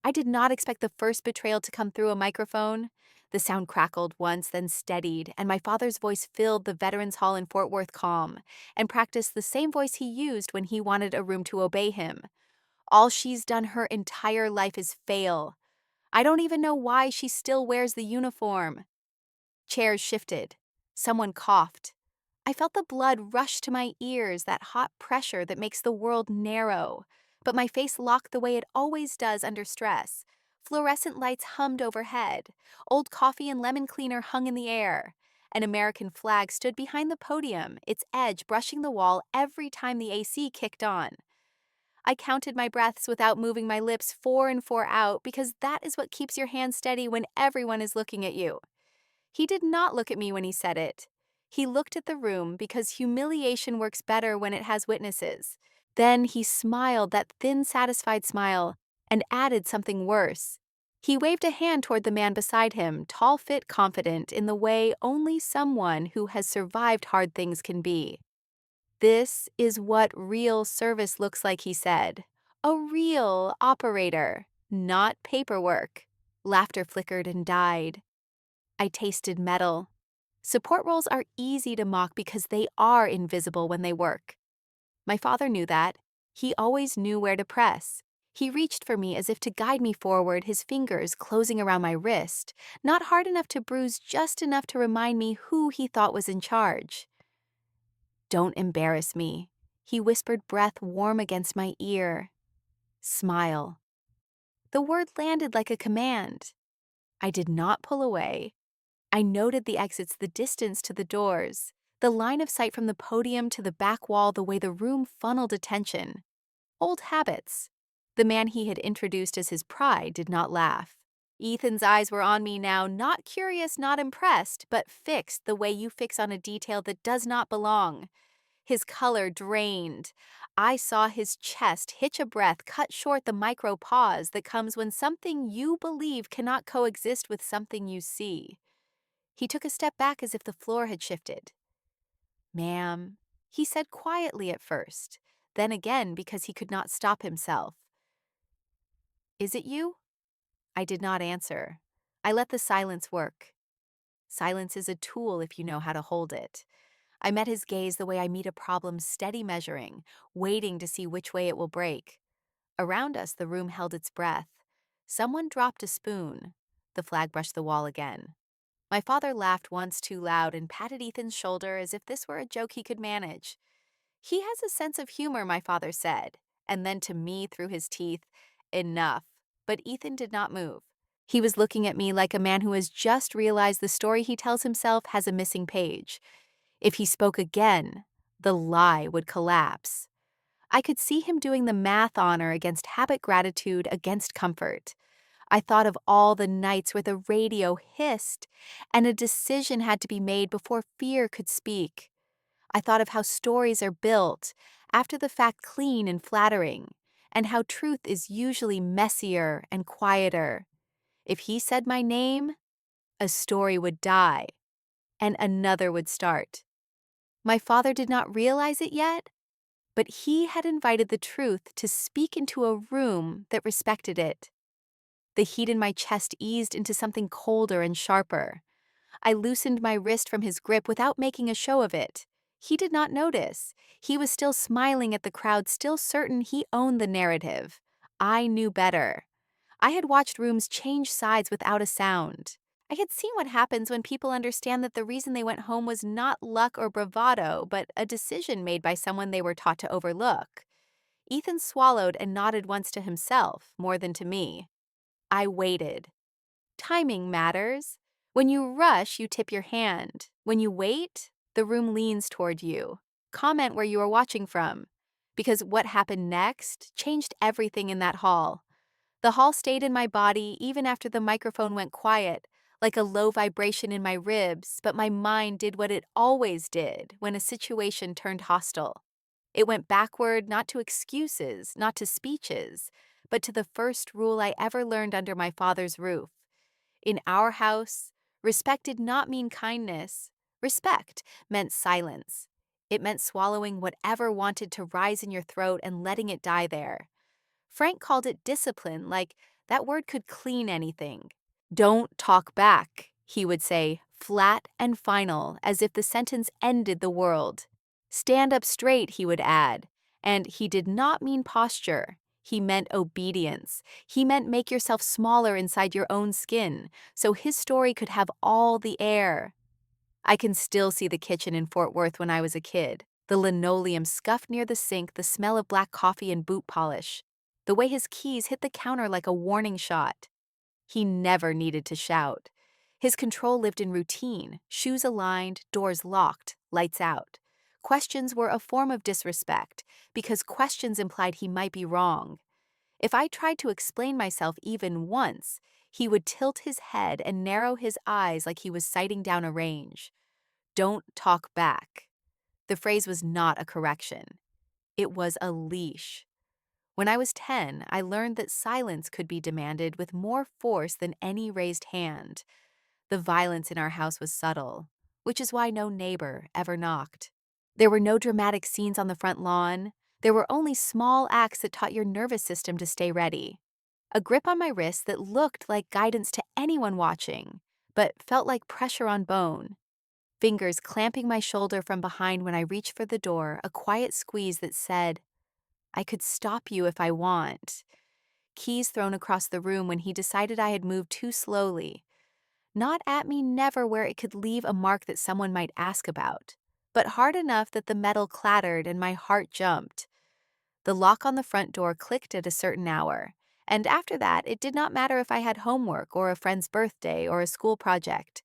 I did not expect the first betrayal to come through a microphone. The sound crackled once, then steadied, and my father's voice filled the Veterans Hall in Fort Worth calm, and practiced the same voice he used when he wanted a room to obey him. All she's done her entire life is fail. I don't even know why she still wears the uniform. Chairs shifted. Someone coughed. I felt the blood rush to my ears, that hot pressure that makes the world narrow. But my face locked the way it always does under stress. Fluorescent lights hummed overhead. Old coffee and lemon cleaner hung in the air. An American flag stood behind the podium, its edge brushing the wall every time the AC kicked on. I counted my breaths without moving my lips 4 and 4 out because that is what keeps your hand steady when everyone is looking at you. He did not look at me when he said it. He looked at the room because humiliation works better when it has witnesses. Then he smiled that thin, satisfied smile and added something worse. He waved a hand toward the man beside him, tall, fit, confident, in the way only someone who has survived hard things can be. This is what real service looks like, he said. A real operator, not paperwork. Laughter flickered and died. I tasted metal. Support roles are easy to mock because they are invisible when they work. My father knew that. He always knew where to press. He reached for me as if to guide me forward, his fingers closing around my wrist, not hard enough to bruise, just enough to remind me who he thought was in charge. "Don't embarrass me," he whispered, breath warm against my ear. "Smile." The word landed like a command. I did not pull away. I noted the exits, the distance to the doors, the line of sight from the podium to the back wall, the way the room funneled attention. Old habits. The man he had introduced as his pride did not laugh. Ethan's eyes were on me now, not curious, not impressed, but fixed the way you fix on a detail that does not belong. His color drained. I saw his chest hitch a breath, cut short the micro pause that comes when something you believe cannot coexist with something you see. He took a step back as if the floor had shifted. "Ma'am," he said quietly at first, then again because he could not stop himself. "Is it you?" I did not answer. I let the silence work. Silence is a tool if you know how to hold it. I met his gaze the way I meet a problem, steady measuring, waiting to see which way it will break. Around us, the room held its breath. Someone dropped a spoon. The flag brushed the wall again. My father laughed once too loud and patted Ethan's shoulder as if this were a joke he could manage. "He has a sense of humor," my father said, and then to me through his teeth, "Enough." But Ethan did not move. He was looking at me like a man who has just realized the story he tells himself has a missing page. If he spoke again, the lie would collapse. I could see him doing the math honor against habit, gratitude against comfort. I thought of all the nights where the radio hissed and a decision had to be made before fear could speak. I thought of how stories are built, after the fact clean and flattering, and how truth is usually messier and quieter. If he said my name, a story would die, and another would start. My father did not realize it yet, but he had invited the truth to speak into a room that respected it. The heat in my chest eased into something colder and sharper. I loosened my wrist from his grip without making a show of it. He did not notice. He was still smiling at the crowd, still certain he owned the narrative. I knew better. I had watched rooms change sides without a sound. I had seen what happens when people understand that the reason they went home was not luck or bravado, but a decision made by someone they were taught to overlook. Ethan swallowed and nodded once to himself, more than to me. I waited. Timing matters. When you rush, you tip your hand. When you wait, the room leans toward you. Comment where you are watching from. Because what happened next changed everything in that hall. The hall stayed in my body even after the microphone went quiet, like a low vibration in my ribs, but my mind did what it always did when a situation turned hostile. It went backward, not to excuses, not to speeches, but to the first rule I ever learned under my father's roof. In our house, respect did not mean kindness. Respect meant silence. It meant swallowing whatever wanted to rise in your throat and letting it die there. Frank called it discipline, like That word could clean anything. Don't talk back, he would say, flat and final, as if the sentence ended the world. Stand up straight, he would add. And he did not mean posture. He meant obedience. He meant make yourself smaller inside your own skin, so his story could have all the air. I can still see the kitchen in Fort Worth when I was a kid. The linoleum scuffed near the sink, the smell of black coffee and boot polish. The way his keys hit the counter like a warning shot. He never needed to shout. His control lived in routine, shoes aligned, doors locked, lights out. Questions were a form of disrespect, because questions implied he might be wrong. If I tried to explain myself even once, he would tilt his head and narrow his eyes like he was sighting down a range. Don't talk back. The phrase was not a correction. It was a leash. When I was 10, I learned that silence could be demanded with more force than any raised hand. The violence in our house was subtle, which is why no neighbor ever knocked. There were no dramatic scenes on the front lawn. There were only small acts that taught your nervous system to stay ready. A grip on my wrist that looked like guidance to anyone watching, but felt like pressure on bone. Fingers clamping my shoulder from behind when I reached for the door, a quiet squeeze that said, I could stop you if I want. Keys thrown across the room when he decided I had moved too slowly. Not at me, never where it could leave a mark that someone might ask about, but hard enough that the metal clattered and my heart jumped. The lock on the front door clicked at a certain hour, and after that, it did not matter if I had homework or a friend's birthday or a school project.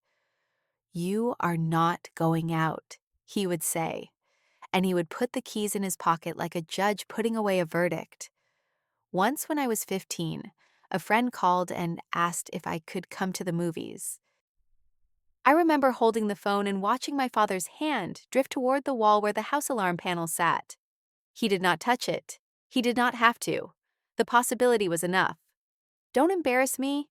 You are not going out, he would say, and he would put the keys in his pocket like a judge putting away a verdict. Once when I was 15, a friend called and asked if I could come to the movies. I remember holding the phone and watching my father's hand drift toward the wall where the house alarm panel sat. He did not touch it. He did not have to. The possibility was enough. Don't embarrass me.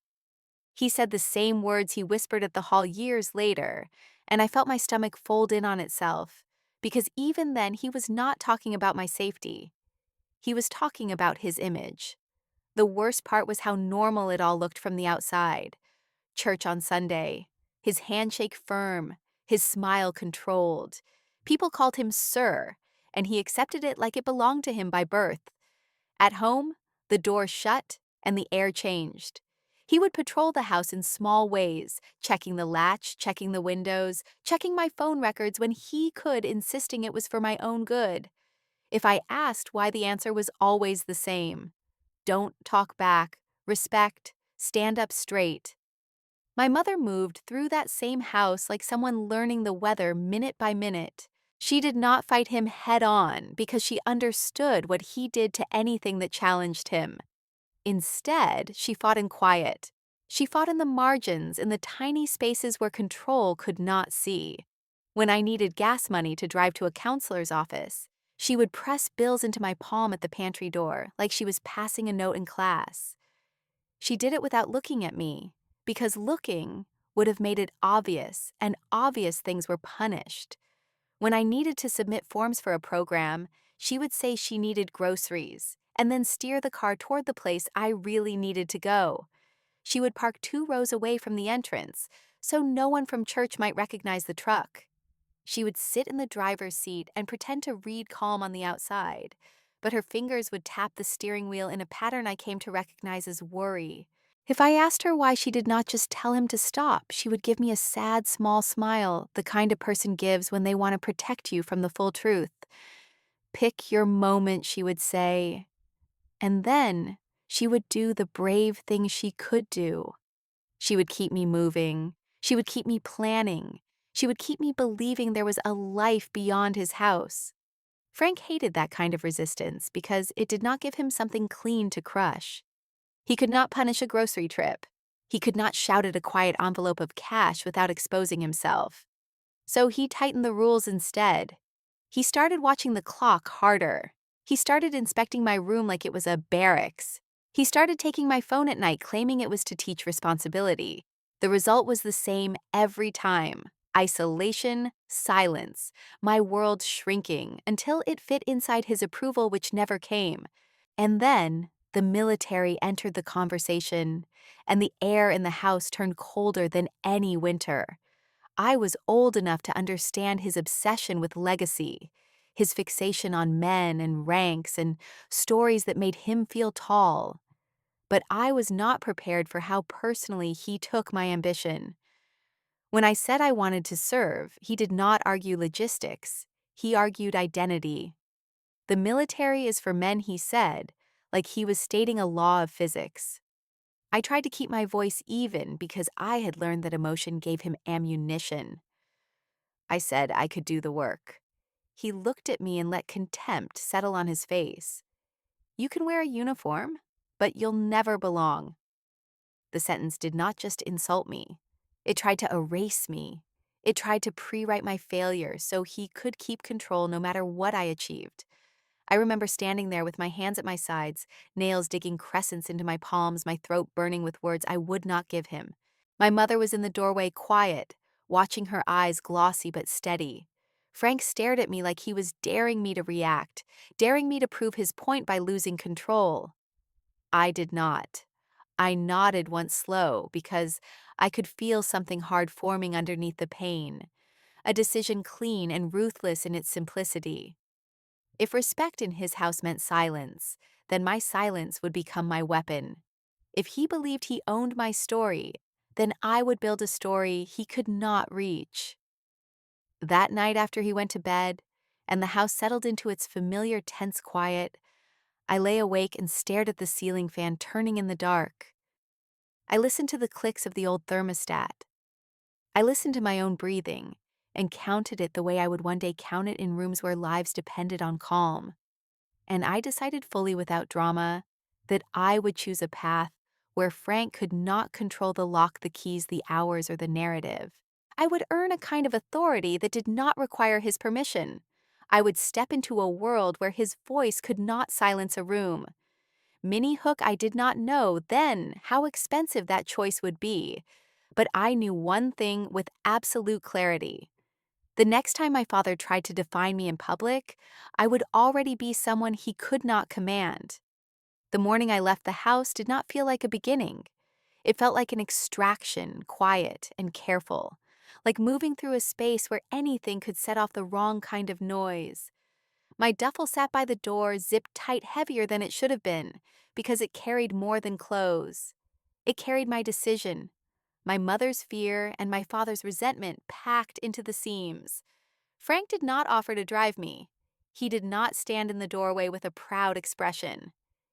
He said the same words he whispered at the hall years later, and I felt my stomach fold in on itself, because even then he was not talking about my safety. He was talking about his image. The worst part was how normal it all looked from the outside. Church on Sunday, his handshake firm, his smile controlled. People called him Sir, and he accepted it like it belonged to him by birth. At home, the door shut and the air changed. He would patrol the house in small ways, checking the latch, checking the windows, checking my phone records when he could, insisting it was for my own good. If I asked why, the answer was always the same. Don't talk back, respect, stand up straight. My mother moved through that same house like someone learning the weather minute by minute. She did not fight him head on because she understood what he did to anything that challenged him. Instead, she fought in quiet. She fought in the margins, in the tiny spaces where control could not see. When I needed gas money to drive to a counselor's office, she would press bills into my palm at the pantry door like she was passing a note in class. She did it without looking at me, because looking would have made it obvious, and obvious things were punished. When I needed to submit forms for a program, she would say she needed groceries, and then steer the car toward the place I really needed to go. She would park 2 rows away from the entrance, so no one from church might recognize the truck. She would sit in the driver's seat and pretend to read calm on the outside, but her fingers would tap the steering wheel in a pattern I came to recognize as worry. If I asked her why she did not just tell him to stop, she would give me a sad, small smile, the kind a person gives when they want to protect you from the full truth. Pick your moment, she would say. And then she would do the brave thing she could do. She would keep me moving. She would keep me planning. She would keep me believing there was a life beyond his house. Frank hated that kind of resistance because it did not give him something clean to crush. He could not punish a grocery trip. He could not shout at a quiet envelope of cash without exposing himself. So he tightened the rules instead. He started watching the clock harder. He started inspecting my room like it was a barracks. He started taking my phone at night, claiming it was to teach responsibility. The result was the same every time. Isolation, silence, my world shrinking until it fit inside his approval, which never came. And then The military entered the conversation, and the air in the house turned colder than any winter. I was old enough to understand his obsession with legacy, his fixation on men and ranks and stories that made him feel tall. But I was not prepared for how personally he took my ambition. When I said I wanted to serve, he did not argue logistics. He argued identity. The military is for men, he said, like he was stating a law of physics. I tried to keep my voice even because I had learned that emotion gave him ammunition. I said I could do the work. He looked at me and let contempt settle on his face. You can wear a uniform, but you'll never belong. The sentence did not just insult me. It tried to erase me. It tried to pre-write my failure so he could keep control no matter what I achieved. I remember standing there with my hands at my sides, nails digging crescents into my palms, my throat burning with words I would not give him. My mother was in the doorway, quiet, watching, her eyes glossy but steady. Frank stared at me like he was daring me to react, daring me to prove his point by losing control. I did not. I nodded once slow because I could feel something hard forming underneath the pain, a decision clean and ruthless in its simplicity. If respect in his house meant silence, then my silence would become my weapon. If he believed he owned my story, then I would build a story he could not reach. That night after he went to bed, and the house settled into its familiar tense quiet, I lay awake and stared at the ceiling fan turning in the dark. I listened to the clicks of the old thermostat. I listened to my own breathing and counted it the way I would one day count it in rooms where lives depended on calm. And I decided fully without drama that I would choose a path where Frank could not control the lock, the keys, the hours, or the narrative. I would earn a kind of authority that did not require his permission. I would step into a world where his voice could not silence a room. Minnie Hook, I did not know then how expensive that choice would be, but I knew one thing with absolute clarity. The next time my father tried to define me in public, I would already be someone he could not command. The morning I left the house did not feel like a beginning. It felt like an extraction, quiet and careful, like moving through a space where anything could set off the wrong kind of noise. My duffel sat by the door, zipped tight, heavier than it should have been, because it carried more than clothes. It carried my decision, my mother's fear, and my father's resentment packed into the seams. Frank did not offer to drive me. He did not stand in the doorway with a proud expression.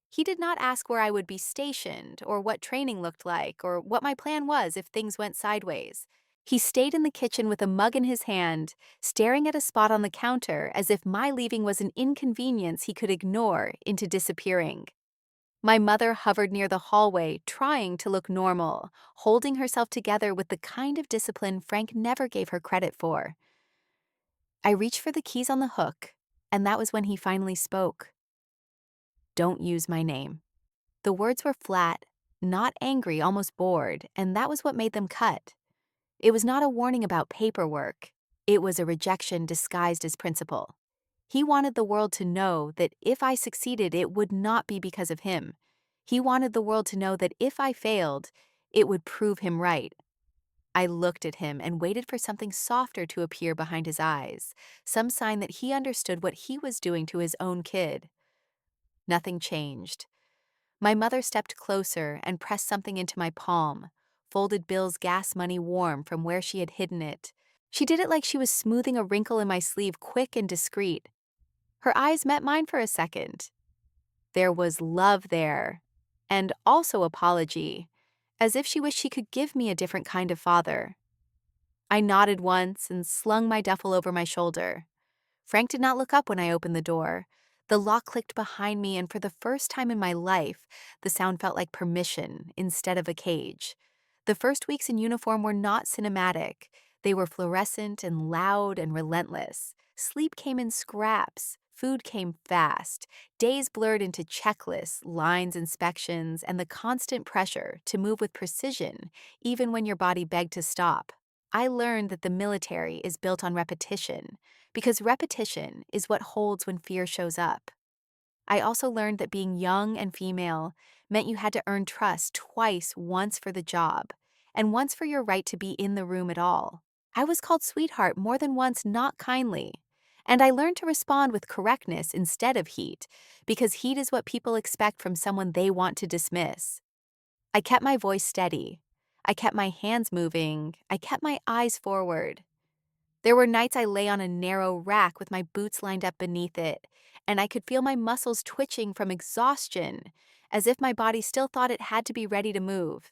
He did not ask where I would be stationed, or what training looked like, or what my plan was if things went sideways. He stayed in the kitchen with a mug in his hand, staring at a spot on the counter as if my leaving was an inconvenience he could ignore into disappearing. My mother hovered near the hallway, trying to look normal, holding herself together with the kind of discipline Frank never gave her credit for. I reached for the keys on the hook, and that was when he finally spoke. "Don't use my name." The words were flat, not angry, almost bored, and that was what made them cut. It was not a warning about paperwork. It was a rejection disguised as principle. He wanted the world to know that if I succeeded, it would not be because of him. He wanted the world to know that if I failed, it would prove him right. I looked at him and waited for something softer to appear behind his eyes, some sign that he understood what he was doing to his own kid. Nothing changed. My mother stepped closer and pressed something into my palm, folded Bill's gas money warm from where she had hidden it. She did it like she was smoothing a wrinkle in my sleeve, quick and discreet. Her eyes met mine for a second. There was love there, and also apology, as if she wished she could give me a different kind of father. I nodded once and slung my duffel over my shoulder. Frank did not look up when I opened the door. The lock clicked behind me, and for the first time in my life, the sound felt like permission instead of a cage. The first weeks in uniform were not cinematic. They were fluorescent and loud and relentless. Sleep came in scraps. Food came fast. Days blurred into checklists, lines, inspections, and the constant pressure to move with precision, even when your body begged to stop. I learned that the military is built on repetition, because repetition is what holds when fear shows up. I also learned that being young and female meant you had to earn trust twice, once for the job, and once for your right to be in the room at all. I was called sweetheart more than once, not kindly. And I learned to respond with correctness instead of heat, because heat is what people expect from someone they want to dismiss. I kept my voice steady. I kept my hands moving. I kept my eyes forward. There were nights I lay on a narrow rack with my boots lined up beneath it, and I could feel my muscles twitching from exhaustion, as if my body still thought it had to be ready to move.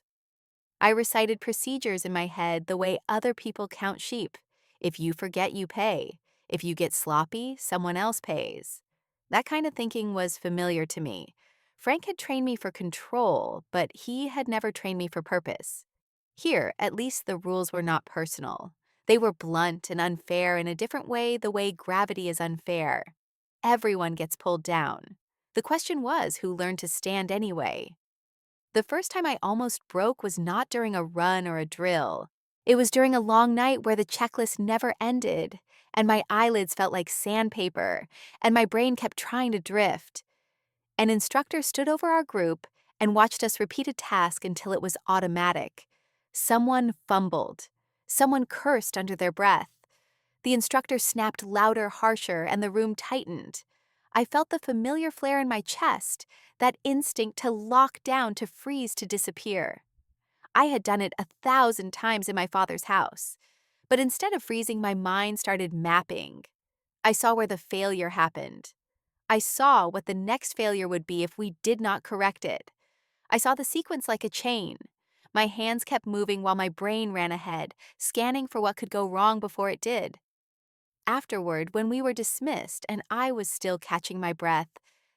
I recited procedures in my head the way other people count sheep. If you forget, you pay. If you get sloppy, someone else pays. That kind of thinking was familiar to me. Frank had trained me for control, but he had never trained me for purpose. Here, at least the rules were not personal. They were blunt and unfair in a different way, the way gravity is unfair. Everyone gets pulled down. The question was who learned to stand anyway. The first time I almost broke was not during a run or a drill. It was during a long night where the checklist never ended, and my eyelids felt like sandpaper, and my brain kept trying to drift. An instructor stood over our group and watched us repeat a task until it was automatic. Someone fumbled. Someone cursed under their breath. The instructor snapped louder, harsher, and the room tightened. I felt the familiar flare in my chest, that instinct to lock down, to freeze, to disappear. I had done it 1,000 times in my father's house. But instead of freezing, my mind started mapping. I saw where the failure happened. I saw what the next failure would be if we did not correct it. I saw the sequence like a chain. My hands kept moving while my brain ran ahead, scanning for what could go wrong before it did. Afterward, when we were dismissed and I was still catching my breath,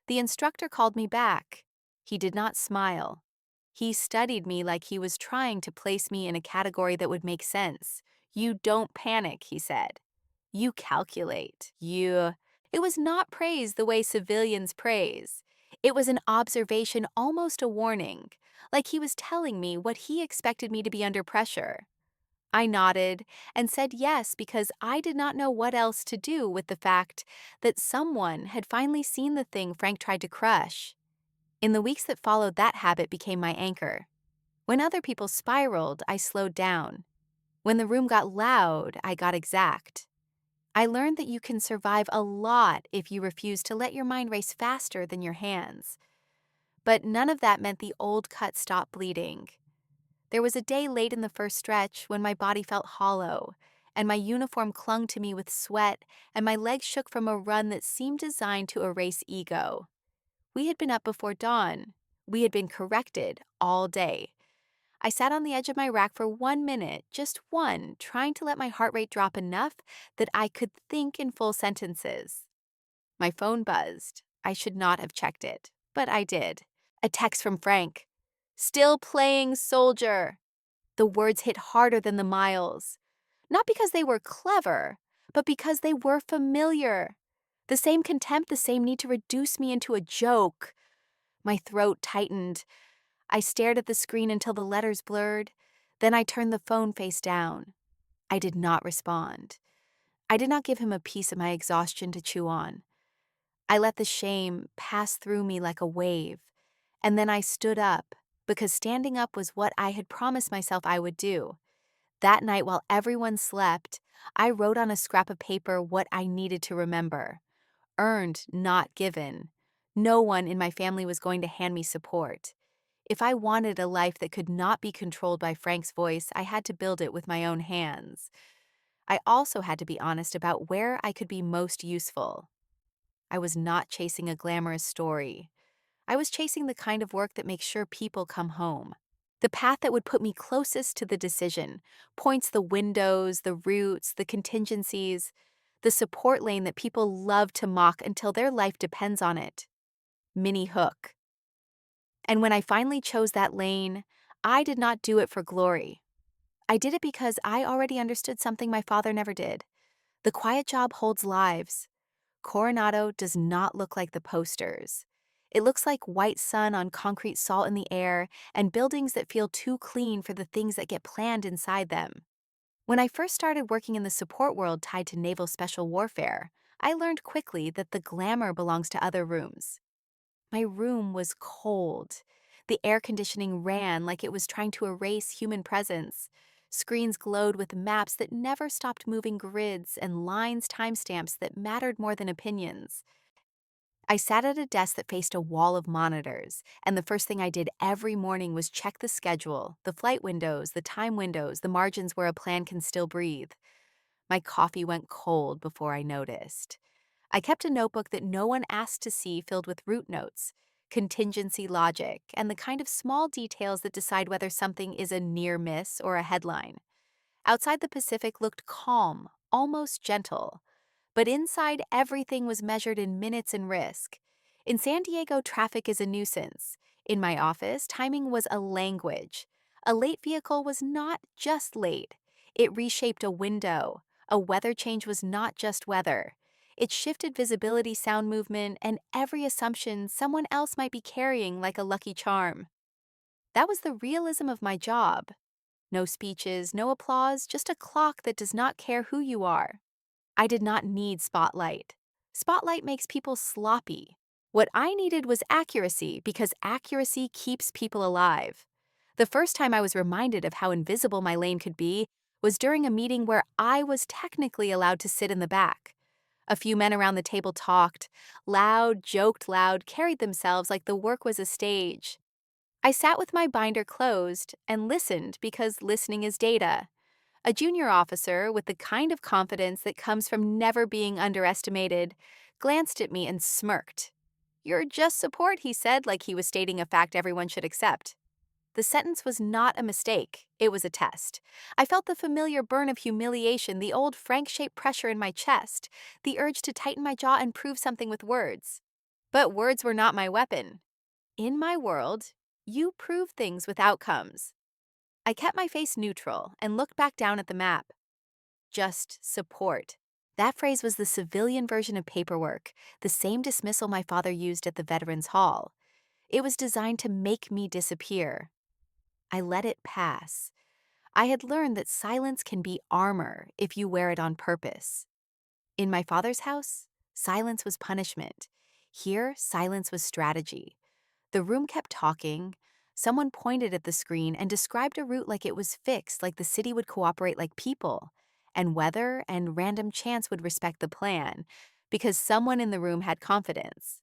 the instructor called me back. He did not smile. He studied me like he was trying to place me in a category that would make sense. You don't panic, he said. You calculate. It was not praise the way civilians praise. It was an observation, almost a warning, like he was telling me what he expected me to be under pressure. I nodded and said yes because I did not know what else to do with the fact that someone had finally seen the thing Frank tried to crush. In the weeks that followed, that habit became my anchor. When other people spiraled, I slowed down. When the room got loud, I got exact. I learned that you can survive a lot if you refuse to let your mind race faster than your hands. But none of that meant the old cut stopped bleeding. There was a day late in the first stretch when my body felt hollow, and my uniform clung to me with sweat, and my legs shook from a run that seemed designed to erase ego. We had been up before dawn. We had been corrected all day. I sat on the edge of my rack for 1 minute, just one, trying to let my heart rate drop enough that I could think in full sentences. My phone buzzed. I should not have checked it, but I did. A text from Frank. "Still playing soldier." The words hit harder than the miles. Not because they were clever, but because they were familiar. The same contempt, the same need to reduce me into a joke. My throat tightened. I stared at the screen until the letters blurred. Then I turned the phone face down. I did not respond. I did not give him a piece of my exhaustion to chew on. I let the shame pass through me like a wave. And then I stood up, because standing up was what I had promised myself I would do. That night, while everyone slept, I wrote on a scrap of paper what I needed to remember. Earned, not given. No one in my family was going to hand me support. If I wanted a life that could not be controlled by Frank's voice, I had to build it with my own hands. I also had to be honest about where I could be most useful. I was not chasing a glamorous story. I was chasing the kind of work that makes sure people come home. The path that would put me closest to the decision, points the windows, the routes, the contingencies, the support lane that people love to mock until their life depends on it. Minnie Hook. And when I finally chose that lane, I did not do it for glory. I did it because I already understood something my father never did. The quiet job holds lives. Coronado does not look like the posters. It looks like white sun on concrete, salt in the air, and buildings that feel too clean for the things that get planned inside them. When I first started working in the support world tied to naval special warfare, I learned quickly that the glamour belongs to other rooms. My room was cold. The air conditioning ran like it was trying to erase human presence. Screens glowed with maps that never stopped moving, grids and lines, timestamps that mattered more than opinions. I sat at a desk that faced a wall of monitors, and the first thing I did every morning was check the schedule, the flight windows, the time windows, the margins where a plan can still breathe. My coffee went cold before I noticed. I kept a notebook that no one asked to see, filled with route notes, contingency logic, and the kind of small details that decide whether something is a near miss or a headline. Outside, the Pacific looked calm, almost gentle. But inside, everything was measured in minutes and risk. In San Diego, traffic is a nuisance. In my office, timing was a language. A late vehicle was not just late. It reshaped a window. A weather change was not just weather. It shifted visibility, sound movement, and every assumption someone else might be carrying like a lucky charm. That was the realism of my job. No speeches, no applause, just a clock that does not care who you are. I did not need spotlight. Spotlight makes people sloppy. What I needed was accuracy because accuracy keeps people alive. The first time I was reminded of how invisible my lane could be was during a meeting where I was technically allowed to sit in the back. A few men around the table talked, loud, joked loud, carried themselves like the work was a stage. I sat with my binder closed and listened because listening is data. A junior officer, with the kind of confidence that comes from never being underestimated, glanced at me and smirked. "You're just support," he said, like he was stating a fact everyone should accept. The sentence was not a mistake, it was a test. I felt the familiar burn of humiliation, the old Frank-shaped pressure in my chest, the urge to tighten my jaw and prove something with words. But words were not my weapon. In my world, you prove things with outcomes. I kept my face neutral and looked back down at the map. Just support. That phrase was the civilian version of paperwork, the same dismissal my father used at the Veterans Hall. It was designed to make me disappear. I let it pass. I had learned that silence can be armor if you wear it on purpose. In my father's house, silence was punishment. Here, silence was strategy. The room kept talking. Someone pointed at the screen and described a route like it was fixed, like the city would cooperate like people, and weather and random chance would respect the plan, because someone in the room had confidence.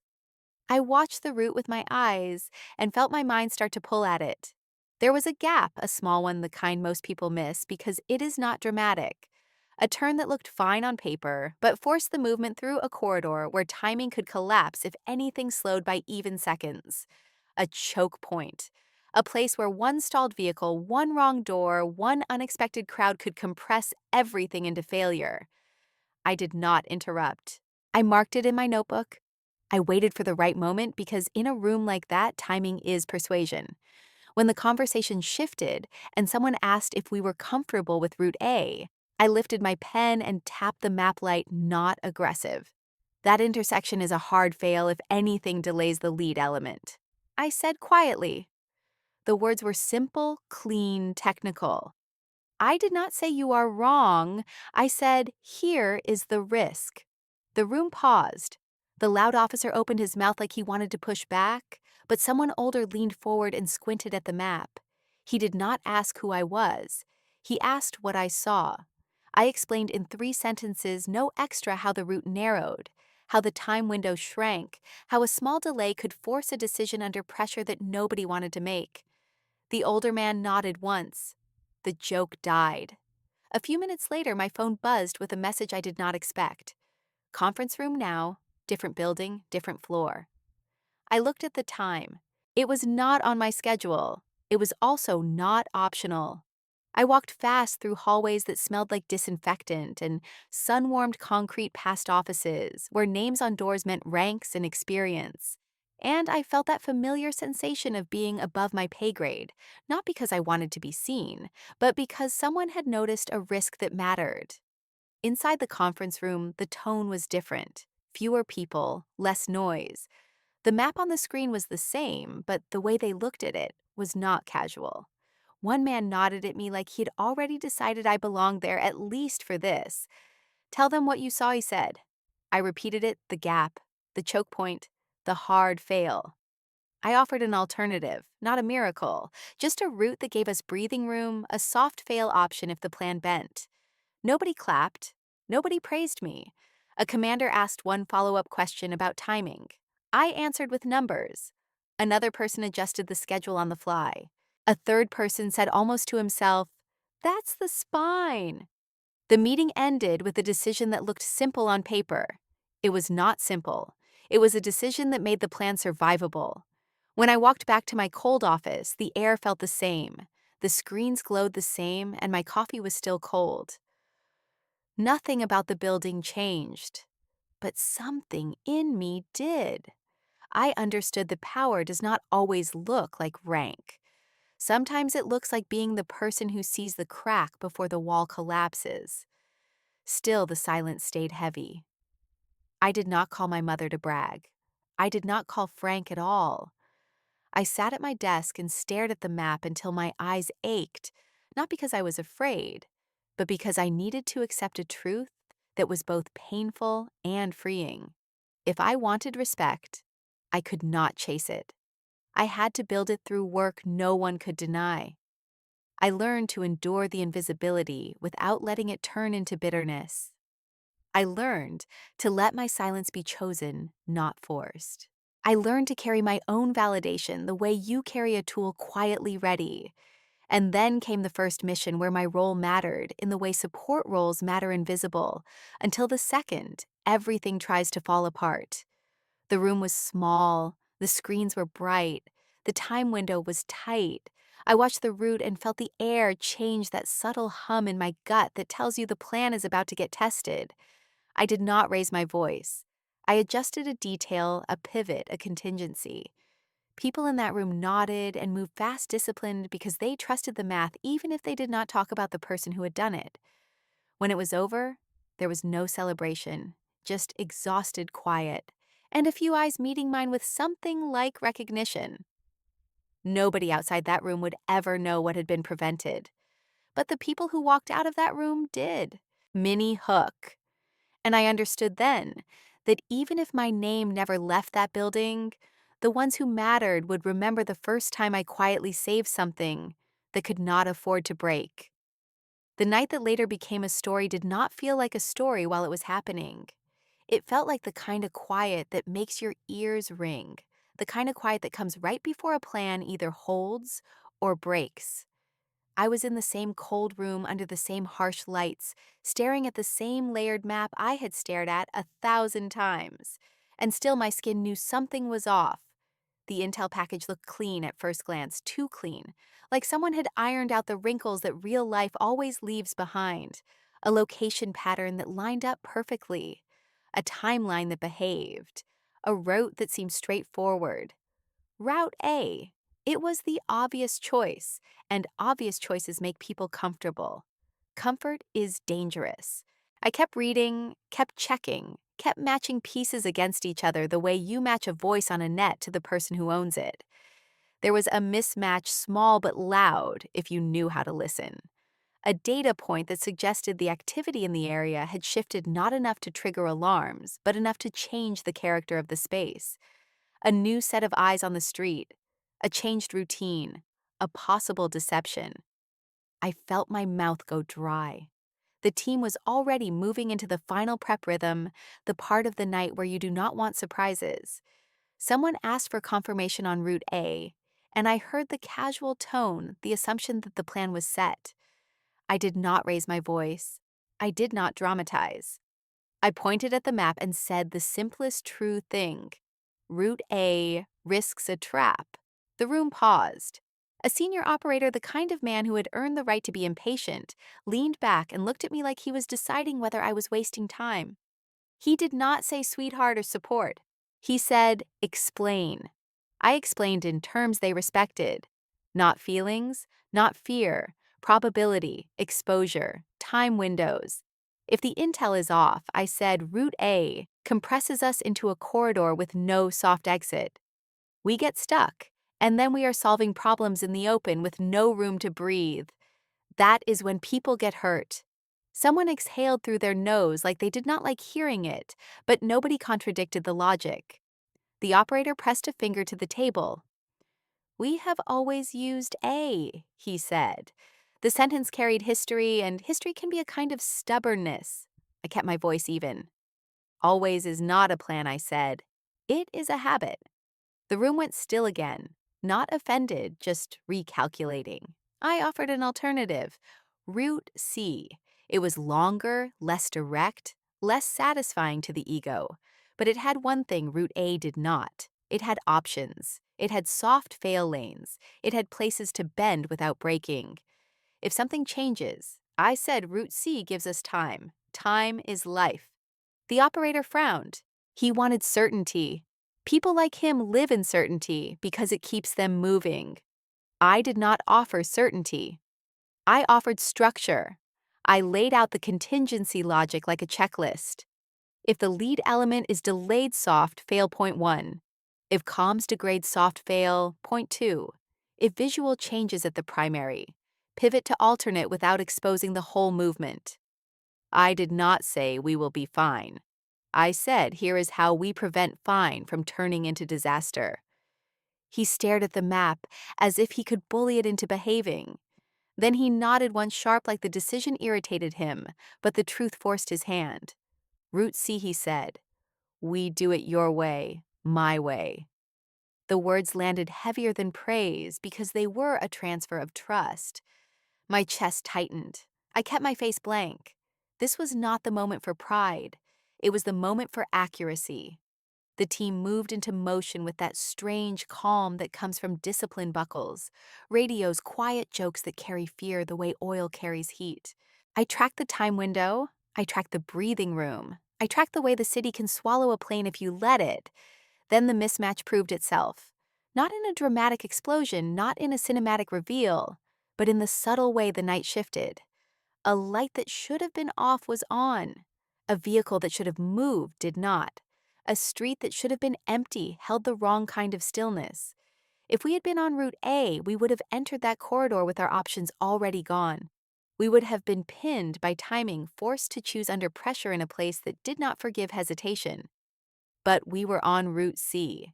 I watched the route with my eyes and felt my mind start to pull at it. There was a gap, a small one, the kind most people miss because it is not dramatic. A turn that looked fine on paper, but forced the movement through a corridor where timing could collapse if anything slowed by even seconds. A choke point. A place where one stalled vehicle, one wrong door, one unexpected crowd could compress everything into failure. I did not interrupt. I marked it in my notebook. I waited for the right moment because in a room like that, timing is persuasion. When the conversation shifted and someone asked if we were comfortable with Route A, I lifted my pen and tapped the map light, not aggressive. That intersection is a hard fail if anything delays the lead element. I said quietly. The words were simple, clean, technical. I did not say you are wrong. I said, here is the risk. The room paused. The loud officer opened his mouth like he wanted to push back, but someone older leaned forward and squinted at the map. He did not ask who I was. He asked what I saw. I explained in 3 sentences, no extra, how the route narrowed, how the time window shrank, how a small delay could force a decision under pressure that nobody wanted to make. The older man nodded once. The joke died. A few minutes later, my phone buzzed with a message I did not expect. Conference room now, different building, different floor. I looked at the time. It was not on my schedule. It was also not optional. I walked fast through hallways that smelled like disinfectant and sun-warmed concrete past offices where names on doors meant ranks and experience. And I felt that familiar sensation of being above my pay grade, not because I wanted to be seen, but because someone had noticed a risk that mattered. Inside the conference room, the tone was different. Fewer people, less noise. The map on the screen was the same, but the way they looked at it was not casual. One man nodded at me like he'd already decided I belonged there, at least for this. "Tell them what you saw," he said. I repeated it, the gap, the choke point, the hard fail. I offered an alternative, not a miracle, just a route that gave us breathing room, a soft fail option if the plan bent. Nobody clapped. Nobody praised me. A commander asked one follow-up question about timing. I answered with numbers. Another person adjusted the schedule on the fly. A third person said almost to himself, "That's the spine." The meeting ended with a decision that looked simple on paper. It was not simple. It was a decision that made the plan survivable. When I walked back to my cold office, the air felt the same. The screens glowed the same, and my coffee was still cold. Nothing about the building changed, but something in me did. I understood that power does not always look like rank. Sometimes it looks like being the person who sees the crack before the wall collapses. Still, the silence stayed heavy. I did not call my mother to brag. I did not call Frank at all. I sat at my desk and stared at the map until my eyes ached, not because I was afraid, but because I needed to accept a truth that was both painful and freeing. If I wanted respect, I could not chase it. I had to build it through work no one could deny. I learned to endure the invisibility without letting it turn into bitterness. I learned to let my silence be chosen, not forced. I learned to carry my own validation the way you carry a tool quietly ready. And then came the first mission where my role mattered in the way support roles matter invisible, until the second, everything tries to fall apart. The room was small, the screens were bright, the time window was tight. I watched the route and felt the air change, that subtle hum in my gut that tells you the plan is about to get tested. I did not raise my voice. I adjusted a detail, a pivot, a contingency. People in that room nodded and moved fast, disciplined, because they trusted the math even if they did not talk about the person who had done it. When it was over, there was no celebration, just exhausted quiet, and a few eyes meeting mine with something like recognition. Nobody outside that room would ever know what had been prevented. But the people who walked out of that room did. Minnie Hook. And I understood then that even if my name never left that building, the ones who mattered would remember the first time I quietly saved something that could not afford to break. The night that later became a story did not feel like a story while it was happening. It felt like the kind of quiet that makes your ears ring, the kind of quiet that comes right before a plan either holds or breaks. I was in the same cold room under the same harsh lights, staring at the same layered map I had stared at 1,000 times. And still my skin knew something was off. The intel package looked clean at first glance, too clean, like someone had ironed out the wrinkles that real life always leaves behind. A location pattern that lined up perfectly. A timeline that behaved. A route that seemed straightforward. Route A. It was the obvious choice, and obvious choices make people comfortable. Comfort is dangerous. I kept reading, kept checking, kept matching pieces against each other the way you match a voice on a net to the person who owns it. There was a mismatch, small but loud, if you knew how to listen. A data point that suggested the activity in the area had shifted not enough to trigger alarms, but enough to change the character of the space. A new set of eyes on the street, a changed routine, a possible deception. I felt my mouth go dry. The team was already moving into the final prep rhythm, the part of the night where you do not want surprises. Someone asked for confirmation on Route A, and I heard the casual tone, the assumption that the plan was set. I did not raise my voice. I did not dramatize. I pointed at the map and said the simplest true thing. Route A risks a trap. The room paused. A senior operator, the kind of man who had earned the right to be impatient, leaned back and looked at me like he was deciding whether I was wasting time. He did not say sweetheart or support. He said, explain. I explained in terms they respected. Not feelings, not fear, probability, exposure, time windows. If the intel is off, I said Route A compresses us into a corridor with no soft exit. We get stuck, and then we are solving problems in the open with no room to breathe. That is when people get hurt. Someone exhaled through their nose like they did not like hearing it, but nobody contradicted the logic. The operator pressed a finger to the table. "We have always used A," he said. The sentence carried history, and history can be a kind of stubbornness. I kept my voice even. "Always is not a plan," I said. "It is a habit." The room went still again, not offended, just recalculating. I offered an alternative. Route C. It was longer, less direct, less satisfying to the ego. But it had one thing Route A did not. It had options. It had soft fail lanes. It had places to bend without breaking. If something changes, I said Route C gives us time. Time is life. The operator frowned. He wanted certainty. People like him live in certainty because it keeps them moving. I did not offer certainty. I offered structure. I laid out the contingency logic like a checklist. If the lead element is delayed soft, fail point 1. If comms degrade soft, fail point 2. If visual changes at the primary, pivot to alternate without exposing the whole movement. I did not say we will be fine. I said here is how we prevent fine from turning into disaster. He stared at the map as if he could bully it into behaving. Then he nodded once sharp like the decision irritated him, but the truth forced his hand. Route C, he said. We do it your way, my way. The words landed heavier than praise because they were a transfer of trust. My chest tightened. I kept my face blank. This was not the moment for pride. It was the moment for accuracy. The team moved into motion with that strange calm that comes from discipline buckles, radio's quiet jokes that carry fear the way oil carries heat. I tracked the time window. I tracked the breathing room. I tracked the way the city can swallow a plane if you let it. Then the mismatch proved itself. Not in a dramatic explosion, not in a cinematic reveal, but in the subtle way the night shifted. A light that should have been off was on. A vehicle that should have moved did not. A street that should have been empty held the wrong kind of stillness. If we had been on Route A, we would have entered that corridor with our options already gone. We would have been pinned by timing, forced to choose under pressure in a place that did not forgive hesitation. But we were on Route C.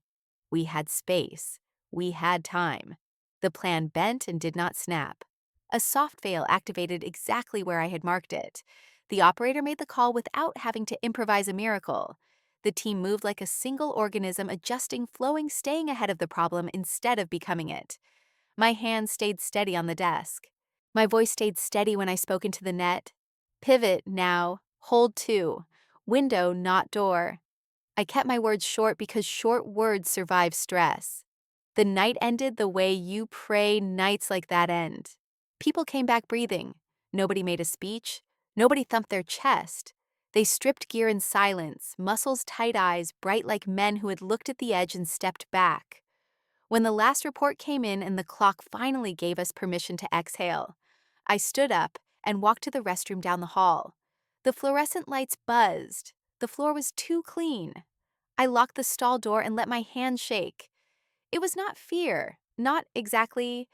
We had space. We had time. The plan bent and did not snap. A soft fail activated exactly where I had marked it. The operator made the call without having to improvise a miracle. The team moved like a single organism, adjusting, flowing, staying ahead of the problem instead of becoming it. My hands stayed steady on the desk. My voice stayed steady when I spoke into the net. Pivot now. Hold to. Window, not door. I kept my words short because short words survive stress. The night ended the way you pray nights like that end. People came back breathing. Nobody made a speech. Nobody thumped their chest. They stripped gear in silence, muscles tight, eyes bright like men who had looked at the edge and stepped back. When the last report came in and the clock finally gave us permission to exhale, I stood up and walked to the restroom down the hall. The fluorescent lights buzzed. The floor was too clean. I locked the stall door and let my hand shake. It was not fear, not exactly.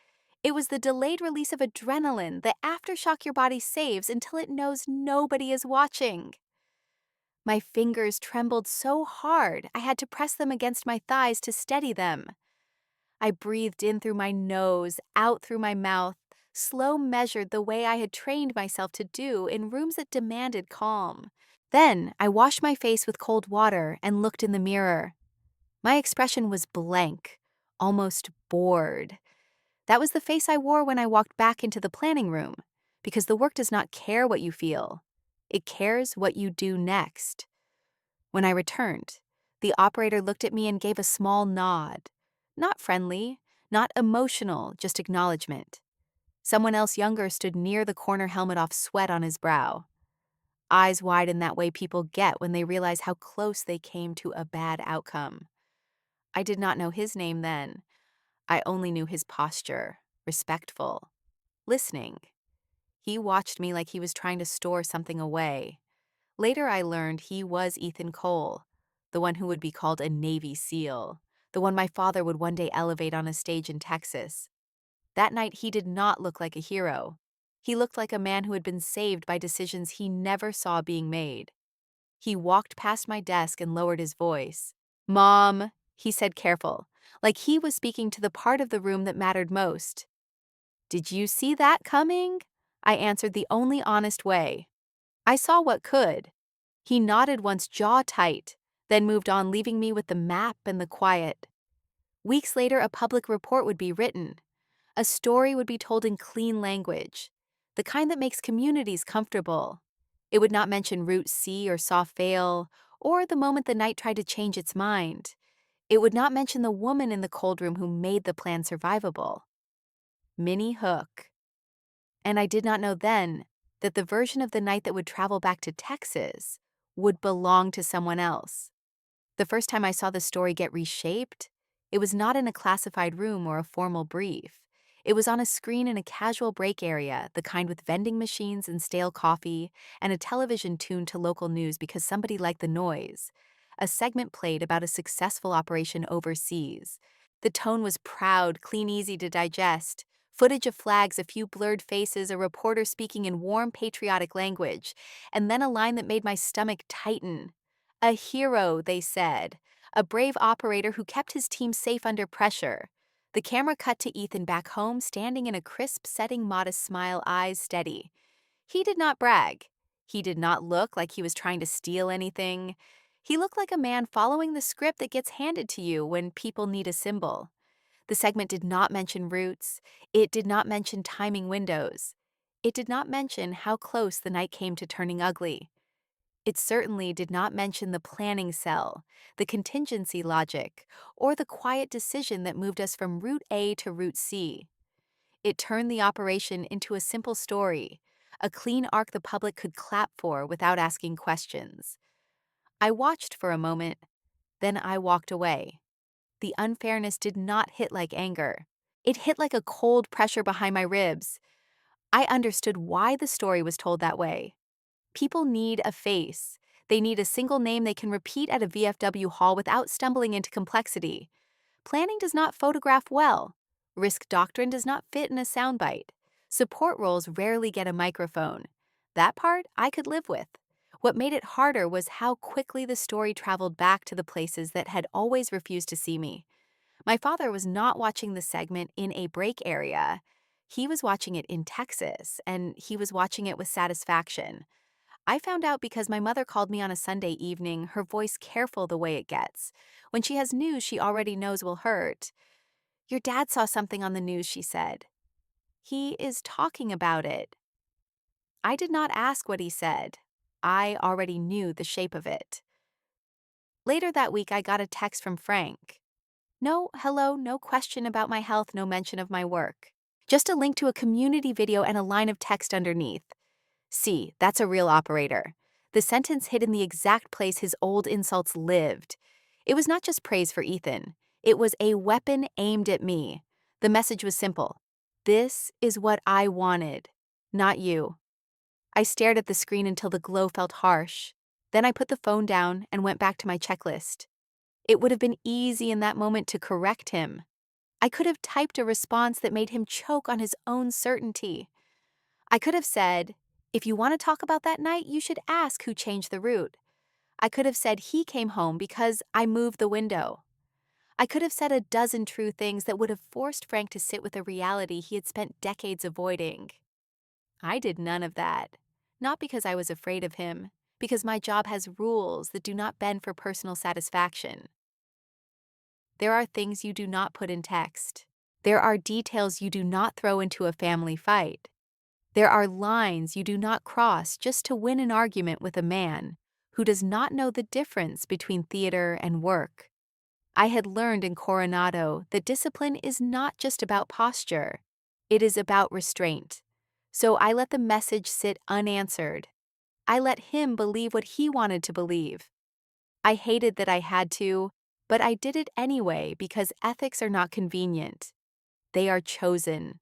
It was the delayed release of adrenaline, the aftershock your body saves until it knows nobody is watching. My fingers trembled so hard I had to press them against my thighs to steady them. I breathed in through my nose, out through my mouth, slow measured the way I had trained myself to do in rooms that demanded calm. Then I washed my face with cold water and looked in the mirror. My expression was blank, almost bored. That was the face I wore when I walked back into the planning room, because the work does not care what you feel. It cares what you do next. When I returned, the operator looked at me and gave a small nod. Not friendly, not emotional, just acknowledgement. Someone else younger stood near the corner, helmet off, sweat on his brow. Eyes wide in that way people get when they realize how close they came to a bad outcome. I did not know his name then. I only knew his posture, respectful, listening. He watched me like he was trying to store something away. Later I learned he was Ethan Cole, the one who would be called a Navy SEAL, the one my father would one day elevate on a stage in Texas. That night he did not look like a hero. He looked like a man who had been saved by decisions he never saw being made. He walked past my desk and lowered his voice. "Mom," he said careful, like he was speaking to the part of the room that mattered most. Did you see that coming? I answered the only honest way. I saw what could. He nodded once, jaw tight, then moved on, leaving me with the map and the quiet. Weeks later, a public report would be written. A story would be told in clean language, the kind that makes communities comfortable. It would not mention Route C or saw fail, or the moment the night tried to change its mind. It would not mention the woman in the cold room who made the plan survivable. Minnie Hook. And I did not know then that the version of the night that would travel back to Texas would belong to someone else. The first time I saw the story get reshaped, it was not in a classified room or a formal brief. It was on a screen in a casual break area, the kind with vending machines and stale coffee, and a television tuned to local news because somebody liked the noise. A segment played about a successful operation overseas. The tone was proud, clean, easy to digest. Footage of flags, a few blurred faces, a reporter speaking in warm, patriotic language, and then a line that made my stomach tighten. A hero, they said. A brave operator who kept his team safe under pressure. The camera cut to Ethan back home, standing in a crisp setting, modest smile, eyes steady. He did not brag. He did not look like he was trying to steal anything. He looked like a man following the script that gets handed to you when people need a symbol. The segment did not mention routes. It did not mention timing windows. It did not mention how close the night came to turning ugly. It certainly did not mention the planning cell, the contingency logic, or the quiet decision that moved us from Route A to Route C. It turned the operation into a simple story, a clean arc the public could clap for without asking questions. I watched for a moment, then I walked away. The unfairness did not hit like anger. It hit like a cold pressure behind my ribs. I understood why the story was told that way. People need a face. They need a single name they can repeat at a VFW hall without stumbling into complexity. Planning does not photograph well. Risk doctrine does not fit in a soundbite. Support roles rarely get a microphone. That part I could live with. What made it harder was how quickly the story traveled back to the places that had always refused to see me. My father was not watching the segment in a break area. He was watching it in Texas, and he was watching it with satisfaction. I found out because my mother called me on a Sunday evening, her voice careful the way it gets. When she has news she already knows will hurt. Your dad saw something on the news, she said. He is talking about it. I did not ask what he said. I already knew the shape of it. Later that week, I got a text from Frank. No hello, no question about my health, no mention of my work. Just a link to a community video and a line of text underneath. See, that's a real operator. The sentence hit in the exact place his old insults lived. It was not just praise for Ethan. It was a weapon aimed at me. The message was simple. This is what I wanted, not you. I stared at the screen until the glow felt harsh. Then I put the phone down and went back to my checklist. It would have been easy in that moment to correct him. I could have typed a response that made him choke on his own certainty. I could have said, if you want to talk about that night, you should ask who changed the route. I could have said he came home because I moved the window. I could have said a dozen true things that would have forced Frank to sit with a reality he had spent decades avoiding. I did none of that. Not because I was afraid of him, because my job has rules that do not bend for personal satisfaction. There are things you do not put in text. There are details you do not throw into a family fight. There are lines you do not cross just to win an argument with a man who does not know the difference between theater and work. I had learned in Coronado that discipline is not just about posture. It is about restraint. So I let the message sit unanswered. I let him believe what he wanted to believe. I hated that I had to, but I did it anyway because ethics are not convenient. They are chosen.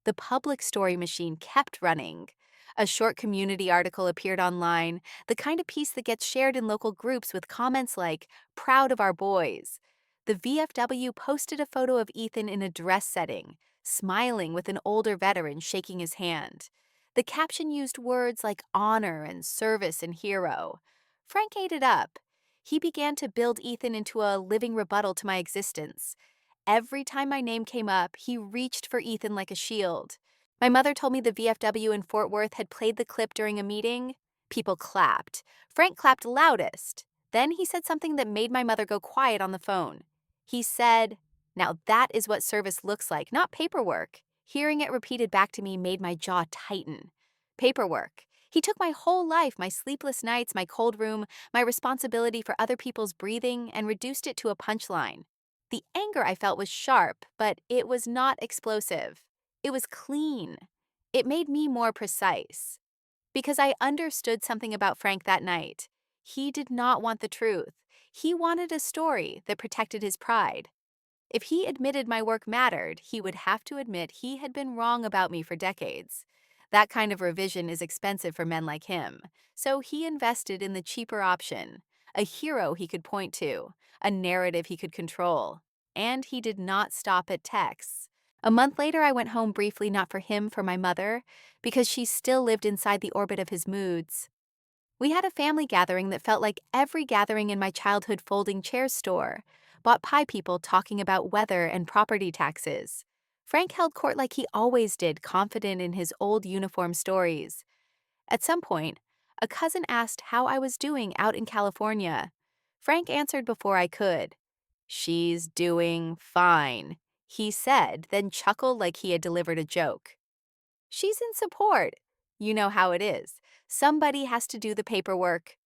The public story machine kept running. A short community article appeared online, the kind of piece that gets shared in local groups with comments like, "Proud of our boys." The VFW posted a photo of Ethan in a dress setting, smiling with an older veteran shaking his hand. The caption used words like honor and service and hero. Frank ate it up. He began to build Ethan into a living rebuttal to my existence. Every time my name came up, he reached for Ethan like a shield. My mother told me the VFW in Fort Worth had played the clip during a meeting. People clapped. Frank clapped loudest. Then he said something that made my mother go quiet on the phone. He said, "Now that is what service looks like, not paperwork." Hearing it repeated back to me made my jaw tighten. Paperwork. He took my whole life, my sleepless nights, my cold room, my responsibility for other people's breathing, and reduced it to a punchline. The anger I felt was sharp, but it was not explosive. It was clean. It made me more precise. Because I understood something about Frank that night. He did not want the truth. He wanted a story that protected his pride. If he admitted my work mattered, he would have to admit he had been wrong about me for decades. That kind of revision is expensive for men like him, so he invested in the cheaper option, a hero he could point to, a narrative he could control. And he did not stop at texts. A month later, I went home briefly, not for him, for my mother, because she still lived inside the orbit of his moods. We had a family gathering that felt like every gathering in my childhood folding chairs store, bought pie people talking about weather and property taxes. Frank held court like he always did, confident in his old uniform stories. At some point, a cousin asked how I was doing out in California. Frank answered before I could. "She's doing fine," he said, then chuckled like he had delivered a joke. "She's in support. You know how it is. Somebody has to do the paperwork."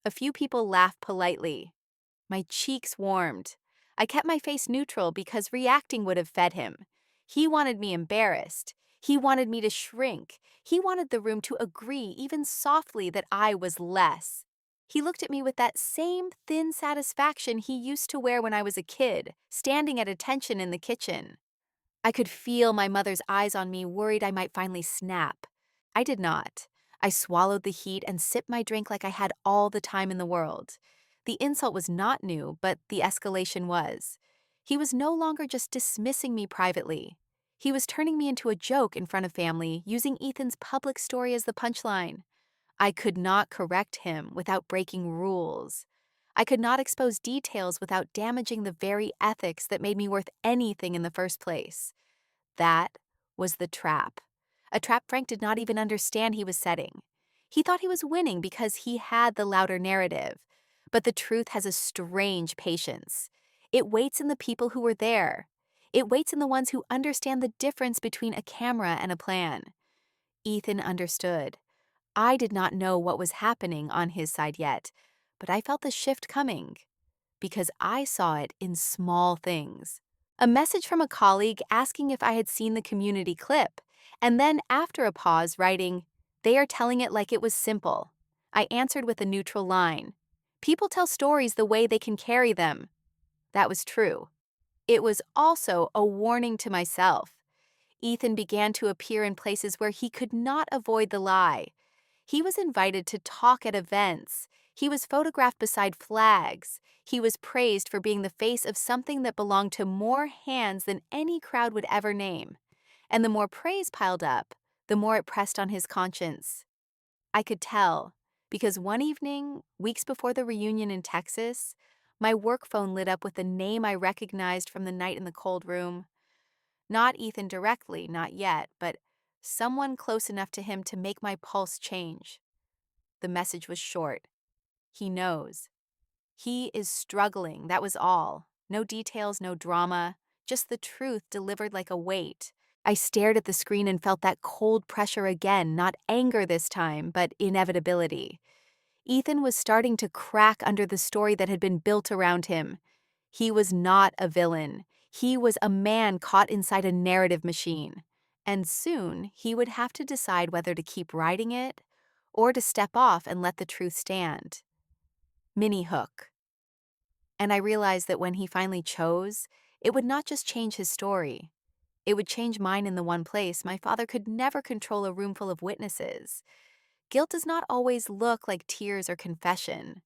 A few people laughed politely. My cheeks warmed. I kept my face neutral because reacting would have fed him. He wanted me embarrassed. He wanted me to shrink. He wanted the room to agree, even softly, that I was less. He looked at me with that same thin satisfaction he used to wear when I was a kid, standing at attention in the kitchen. I could feel my mother's eyes on me, worried I might finally snap. I did not. I swallowed the heat and sipped my drink like I had all the time in the world. The insult was not new, but the escalation was. He was no longer just dismissing me privately. He was turning me into a joke in front of family, using Ethan's public story as the punchline. I could not correct him without breaking rules. I could not expose details without damaging the very ethics that made me worth anything in the first place. That was the trap. A trap Frank did not even understand he was setting. He thought he was winning because he had the louder narrative. But the truth has a strange patience. It waits in the people who were there. It waits in the ones who understand the difference between a camera and a plan. Ethan understood. I did not know what was happening on his side yet, but I felt the shift coming because I saw it in small things. A message from a colleague asking if I had seen the community clip, and then after a pause writing, "They are telling it like it was simple." I answered with a neutral line. People tell stories the way they can carry them. That was true. It was also a warning to myself. Ethan began to appear in places where he could not avoid the lie. He was invited to talk at events. He was photographed beside flags. He was praised for being the face of something that belonged to more hands than any crowd would ever name. And the more praise piled up, the more it pressed on his conscience. I could tell, because one evening, weeks before the reunion in Texas, my work phone lit up with a name I recognized from the night in the cold room. Not Ethan directly, not yet, but someone close enough to him to make my pulse change. The message was short. He knows. He is struggling, that was all. No details, no drama, just the truth delivered like a weight. I stared at the screen and felt that cold pressure again, not anger this time, but inevitability. Ethan was starting to crack under the story that had been built around him. He was not a villain. He was a man caught inside a narrative machine. And soon, he would have to decide whether to keep riding it or to step off and let the truth stand. Mini hook. And I realized that when he finally chose, it would not just change his story. It would change mine in the one place my father could never control a room full of witnesses. Guilt does not always look like tears or confession.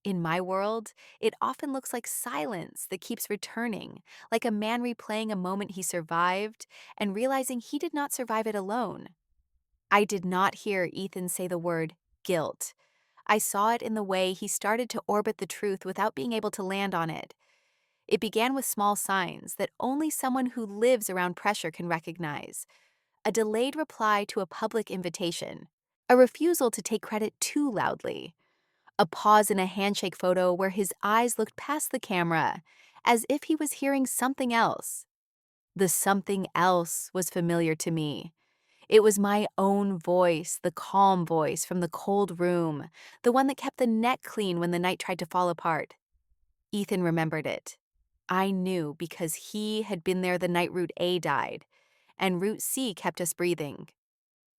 In my world, it often looks like silence that keeps returning, like a man replaying a moment he survived and realizing he did not survive it alone. I did not hear Ethan say the word guilt. I saw it in the way he started to orbit the truth without being able to land on it. It began with small signs that only someone who lives around pressure can recognize: a delayed reply to a public invitation, a refusal to take credit too loudly, a pause in a handshake photo where his eyes looked past the camera, as if he was hearing something else. The something else was familiar to me. It was my own voice, the calm voice from the cold room, the one that kept the net clean when the night tried to fall apart. Ethan remembered it. I knew because he had been there the night Route A died, and Route C kept us breathing.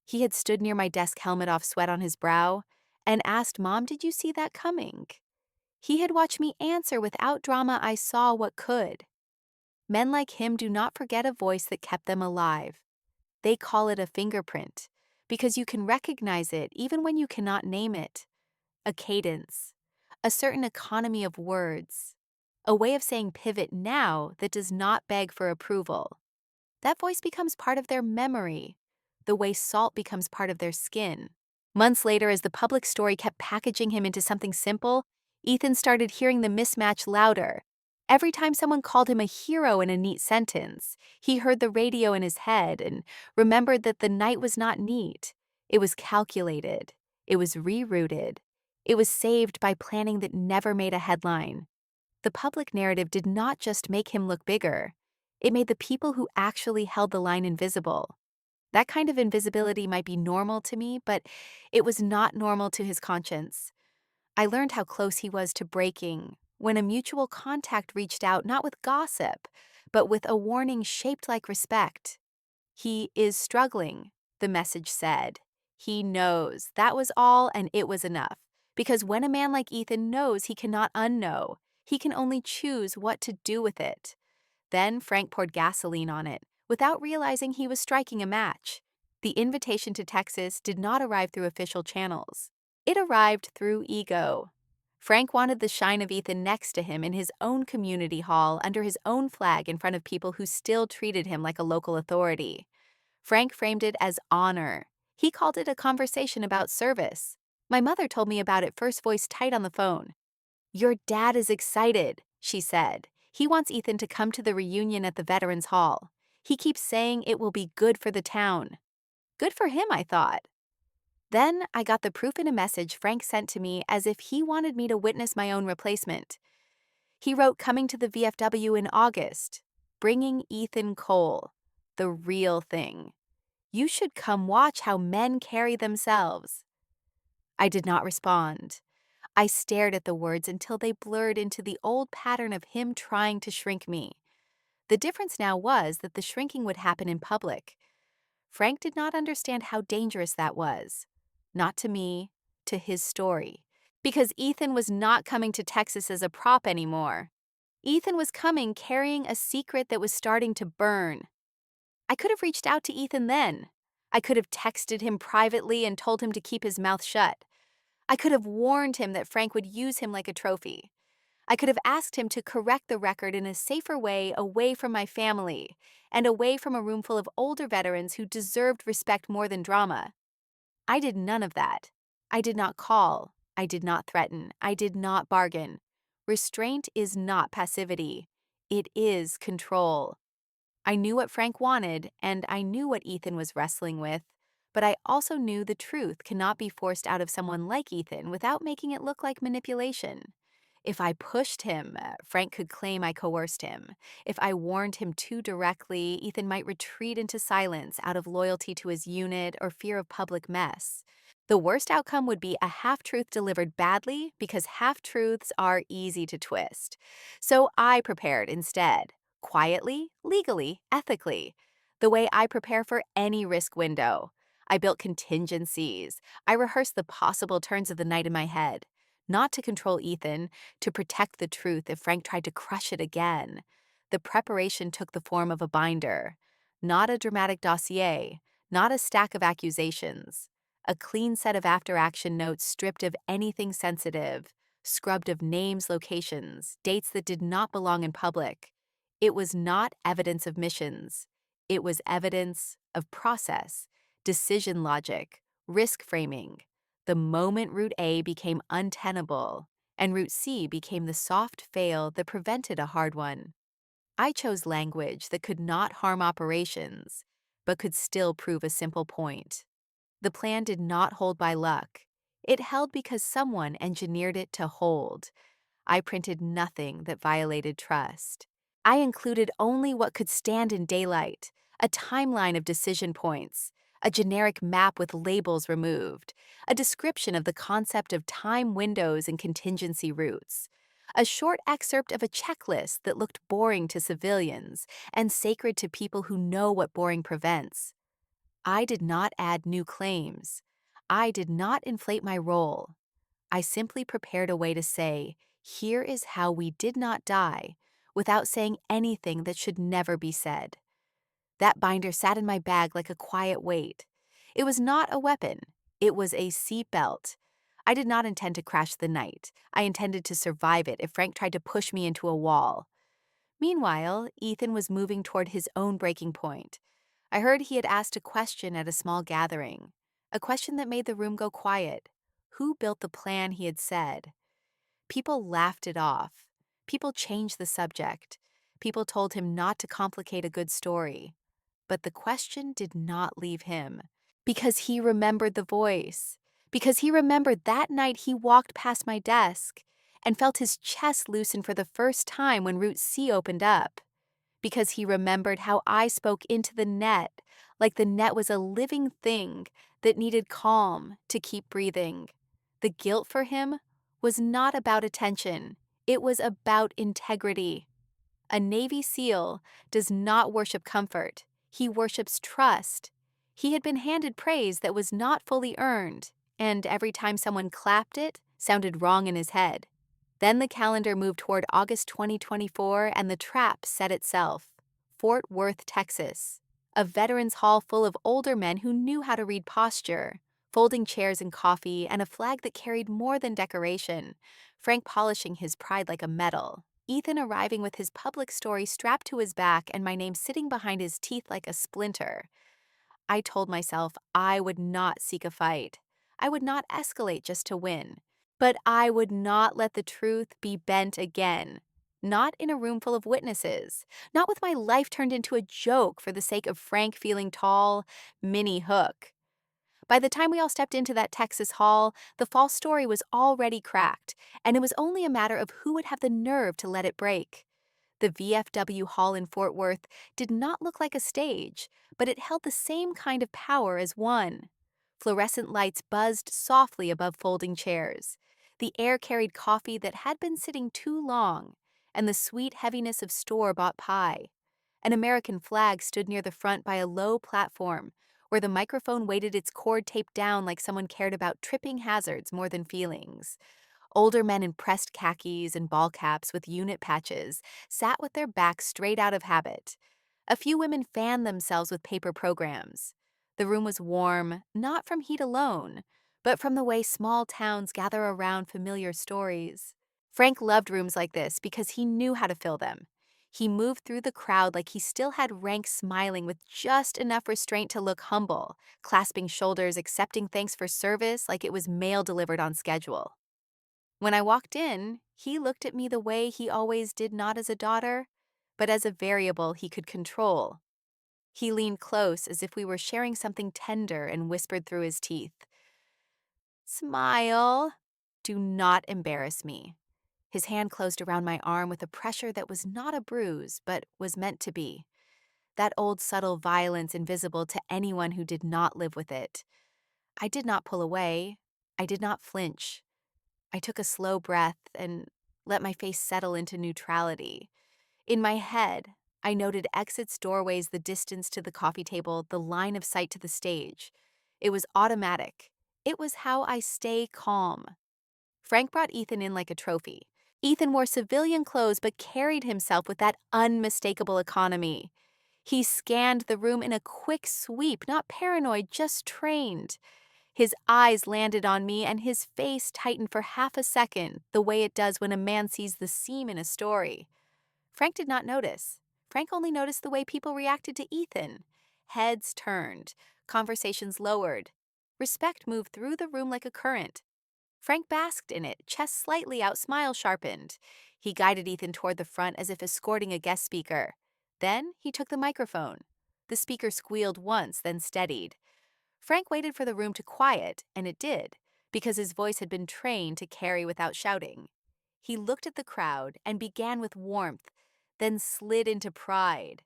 He had stood near my desk, helmet off, sweat on his brow, and asked, "Mom, did you see that coming?" He had watched me answer without drama. I saw what could. Men like him do not forget a voice that kept them alive. They call it a fingerprint, because you can recognize it even when you cannot name it. A cadence, a certain economy of words, a way of saying pivot now that does not beg for approval. That voice becomes part of their memory, the way salt becomes part of their skin. Months later, as the public story kept packaging him into something simple, Ethan started hearing the mismatch louder. Every time someone called him a hero in a neat sentence, he heard the radio in his head and remembered that the night was not neat. It was calculated. It was rerouted. It was saved by planning that never made a headline. The public narrative did not just make him look bigger. It made the people who actually held the line invisible. That kind of invisibility might be normal to me, but it was not normal to his conscience. I learned how close he was to breaking when a mutual contact reached out, not with gossip, but with a warning shaped like respect. "He is struggling," the message said. "He knows." That was all, and it was enough. Because when a man like Ethan knows, he cannot unknow. He can only choose what to do with it. Then Frank poured gasoline on it, without realizing he was striking a match. The invitation to Texas did not arrive through official channels. It arrived through ego. Frank wanted the shine of Ethan next to him in his own community hall under his own flag in front of people who still treated him like a local authority. Frank framed it as honor. He called it a conversation about service. My mother told me about it first, voice tight on the phone. "Your dad is excited," she said. "He wants Ethan to come to the reunion at the Veterans Hall. He keeps saying it will be good for the town." Good for him, I thought. Then I got the proof in a message Frank sent to me as if he wanted me to witness my own replacement. He wrote, "Coming to the VFW in August. Bringing Ethan Cole. The real thing. You should come watch how men carry themselves." I did not respond. I stared at the words until they blurred into the old pattern of him trying to shrink me. The difference now was that the shrinking would happen in public. Frank did not understand how dangerous that was. Not to me, to his story. Because Ethan was not coming to Texas as a prop anymore. Ethan was coming carrying a secret that was starting to burn. I could have reached out to Ethan then. I could have texted him privately and told him to keep his mouth shut. I could have warned him that Frank would use him like a trophy. I could have asked him to correct the record in a safer way, away from my family, and away from a room full of older veterans who deserved respect more than drama. I did none of that. I did not call. I did not threaten. I did not bargain. Restraint is not passivity. It is control. I knew what Frank wanted, and I knew what Ethan was wrestling with, but I also knew the truth cannot be forced out of someone like Ethan without making it look like manipulation. If I pushed him, Frank could claim I coerced him. If I warned him too directly, Ethan might retreat into silence out of loyalty to his unit or fear of public mess. The worst outcome would be a half-truth delivered badly because half-truths are easy to twist. So I prepared instead, quietly, legally, ethically, the way I prepare for any risk window. I built contingencies. I rehearsed the possible turns of the night in my head. Not to control Ethan, to protect the truth if Frank tried to crush it again. The preparation took the form of a binder. Not a dramatic dossier, not a stack of accusations. A clean set of after-action notes stripped of anything sensitive, scrubbed of names, locations, dates that did not belong in public. It was not evidence of missions. It was evidence of process, decision logic, risk framing. the moment Route A became untenable, and Route C became the soft fail that prevented a hard one. I chose language that could not harm operations, but could still prove a simple point. The plan did not hold by luck. It held because someone engineered it to hold. I printed nothing that violated trust. I included only what could stand in daylight, a timeline of decision points, a generic map with labels removed, a description of the concept of time windows and contingency routes, a short excerpt of a checklist that looked boring to civilians and sacred to people who know what boring prevents. I did not add new claims. I did not inflate my role. I simply prepared a way to say, here is how we did not die, without saying anything that should never be said. That binder sat in my bag like a quiet weight. It was not a weapon. It was a seatbelt. I did not intend to crash the night. I intended to survive it if Frank tried to push me into a wall. Meanwhile, Ethan was moving toward his own breaking point. I heard he had asked a question at a small gathering, a question that made the room go quiet. Who built the plan he had said? People laughed it off. People changed the subject. People told him not to complicate a good story. But the question did not leave him. Because he remembered the voice. Because he remembered that night he walked past my desk and felt his chest loosen for the first time when Route C opened up. Because he remembered how I spoke into the net, like the net was a living thing that needed calm to keep breathing. The guilt for him was not about attention. It was about integrity. A Navy SEAL does not worship comfort. He worships trust. He had been handed praise that was not fully earned, and every time someone clapped it, sounded wrong in his head. Then the calendar moved toward August 2024, and the trap set itself. Fort Worth, Texas. A veterans hall full of older men who knew how to read posture, folding chairs and coffee, and a flag that carried more than decoration. Frank polishing his pride like a medal. Ethan arriving with his public story strapped to his back and my name sitting behind his teeth like a splinter. I told myself I would not seek a fight. I would not escalate just to win. But I would not let the truth be bent again. Not in a room full of witnesses. Not with my life turned into a joke for the sake of Frank feeling tall, Minnie Hook. By the time we all stepped into that Texas hall, the false story was already cracked, and it was only a matter of who would have the nerve to let it break. The VFW Hall in Fort Worth did not look like a stage, but it held the same kind of power as one. Fluorescent lights buzzed softly above folding chairs. The air carried coffee that had been sitting too long, and the sweet heaviness of store-bought pie. An American flag stood near the front by a low platform, where the microphone weighted its cord taped down like someone cared about tripping hazards more than feelings. Older men in pressed khakis and ball caps with unit patches sat with their backs straight out of habit. A few women fanned themselves with paper programs. The room was warm, not from heat alone, but from the way small towns gather around familiar stories. Frank loved rooms like this because he knew how to fill them. He moved through the crowd like he still had rank smiling with just enough restraint to look humble, clasping shoulders, accepting thanks for service like it was mail delivered on schedule. When I walked in, he looked at me the way he always did, not as a daughter, but as a variable he could control. He leaned close as if we were sharing something tender and whispered through his teeth, "Smile. Do not embarrass me." His hand closed around my arm with a pressure that was not a bruise, but was meant to be. That old subtle violence invisible to anyone who did not live with it. I did not pull away. I did not flinch. I took a slow breath and let my face settle into neutrality. In my head, I noted exits, doorways, the distance to the coffee table, the line of sight to the stage. It was automatic. It was how I stay calm. Frank brought Ethan in like a trophy. Ethan wore civilian clothes but carried himself with that unmistakable economy. He scanned the room in a quick sweep, not paranoid, just trained. His eyes landed on me and his face tightened for half a second, the way it does when a man sees the seam in a story. Frank did not notice. Frank only noticed the way people reacted to Ethan. Heads turned, conversations lowered. Respect moved through the room like a current. Frank basked in it, chest slightly out, smile sharpened. He guided Ethan toward the front as if escorting a guest speaker. Then he took the microphone. The speaker squealed once, then steadied. Frank waited for the room to quiet, and it did, because his voice had been trained to carry without shouting. He looked at the crowd and began with warmth, then slid into pride.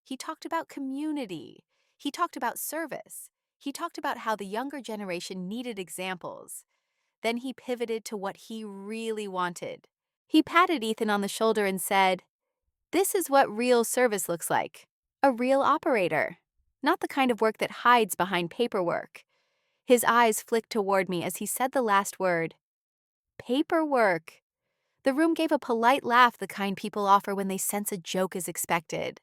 He talked about community. He talked about service. He talked about how the younger generation needed examples. Then he pivoted to what he really wanted. He patted Ethan on the shoulder and said, "This is what real service looks like. A real operator. Not the kind of work that hides behind paperwork." His eyes flicked toward me as he said the last word. Paperwork. The room gave a polite laugh, the kind people offer when they sense a joke is expected.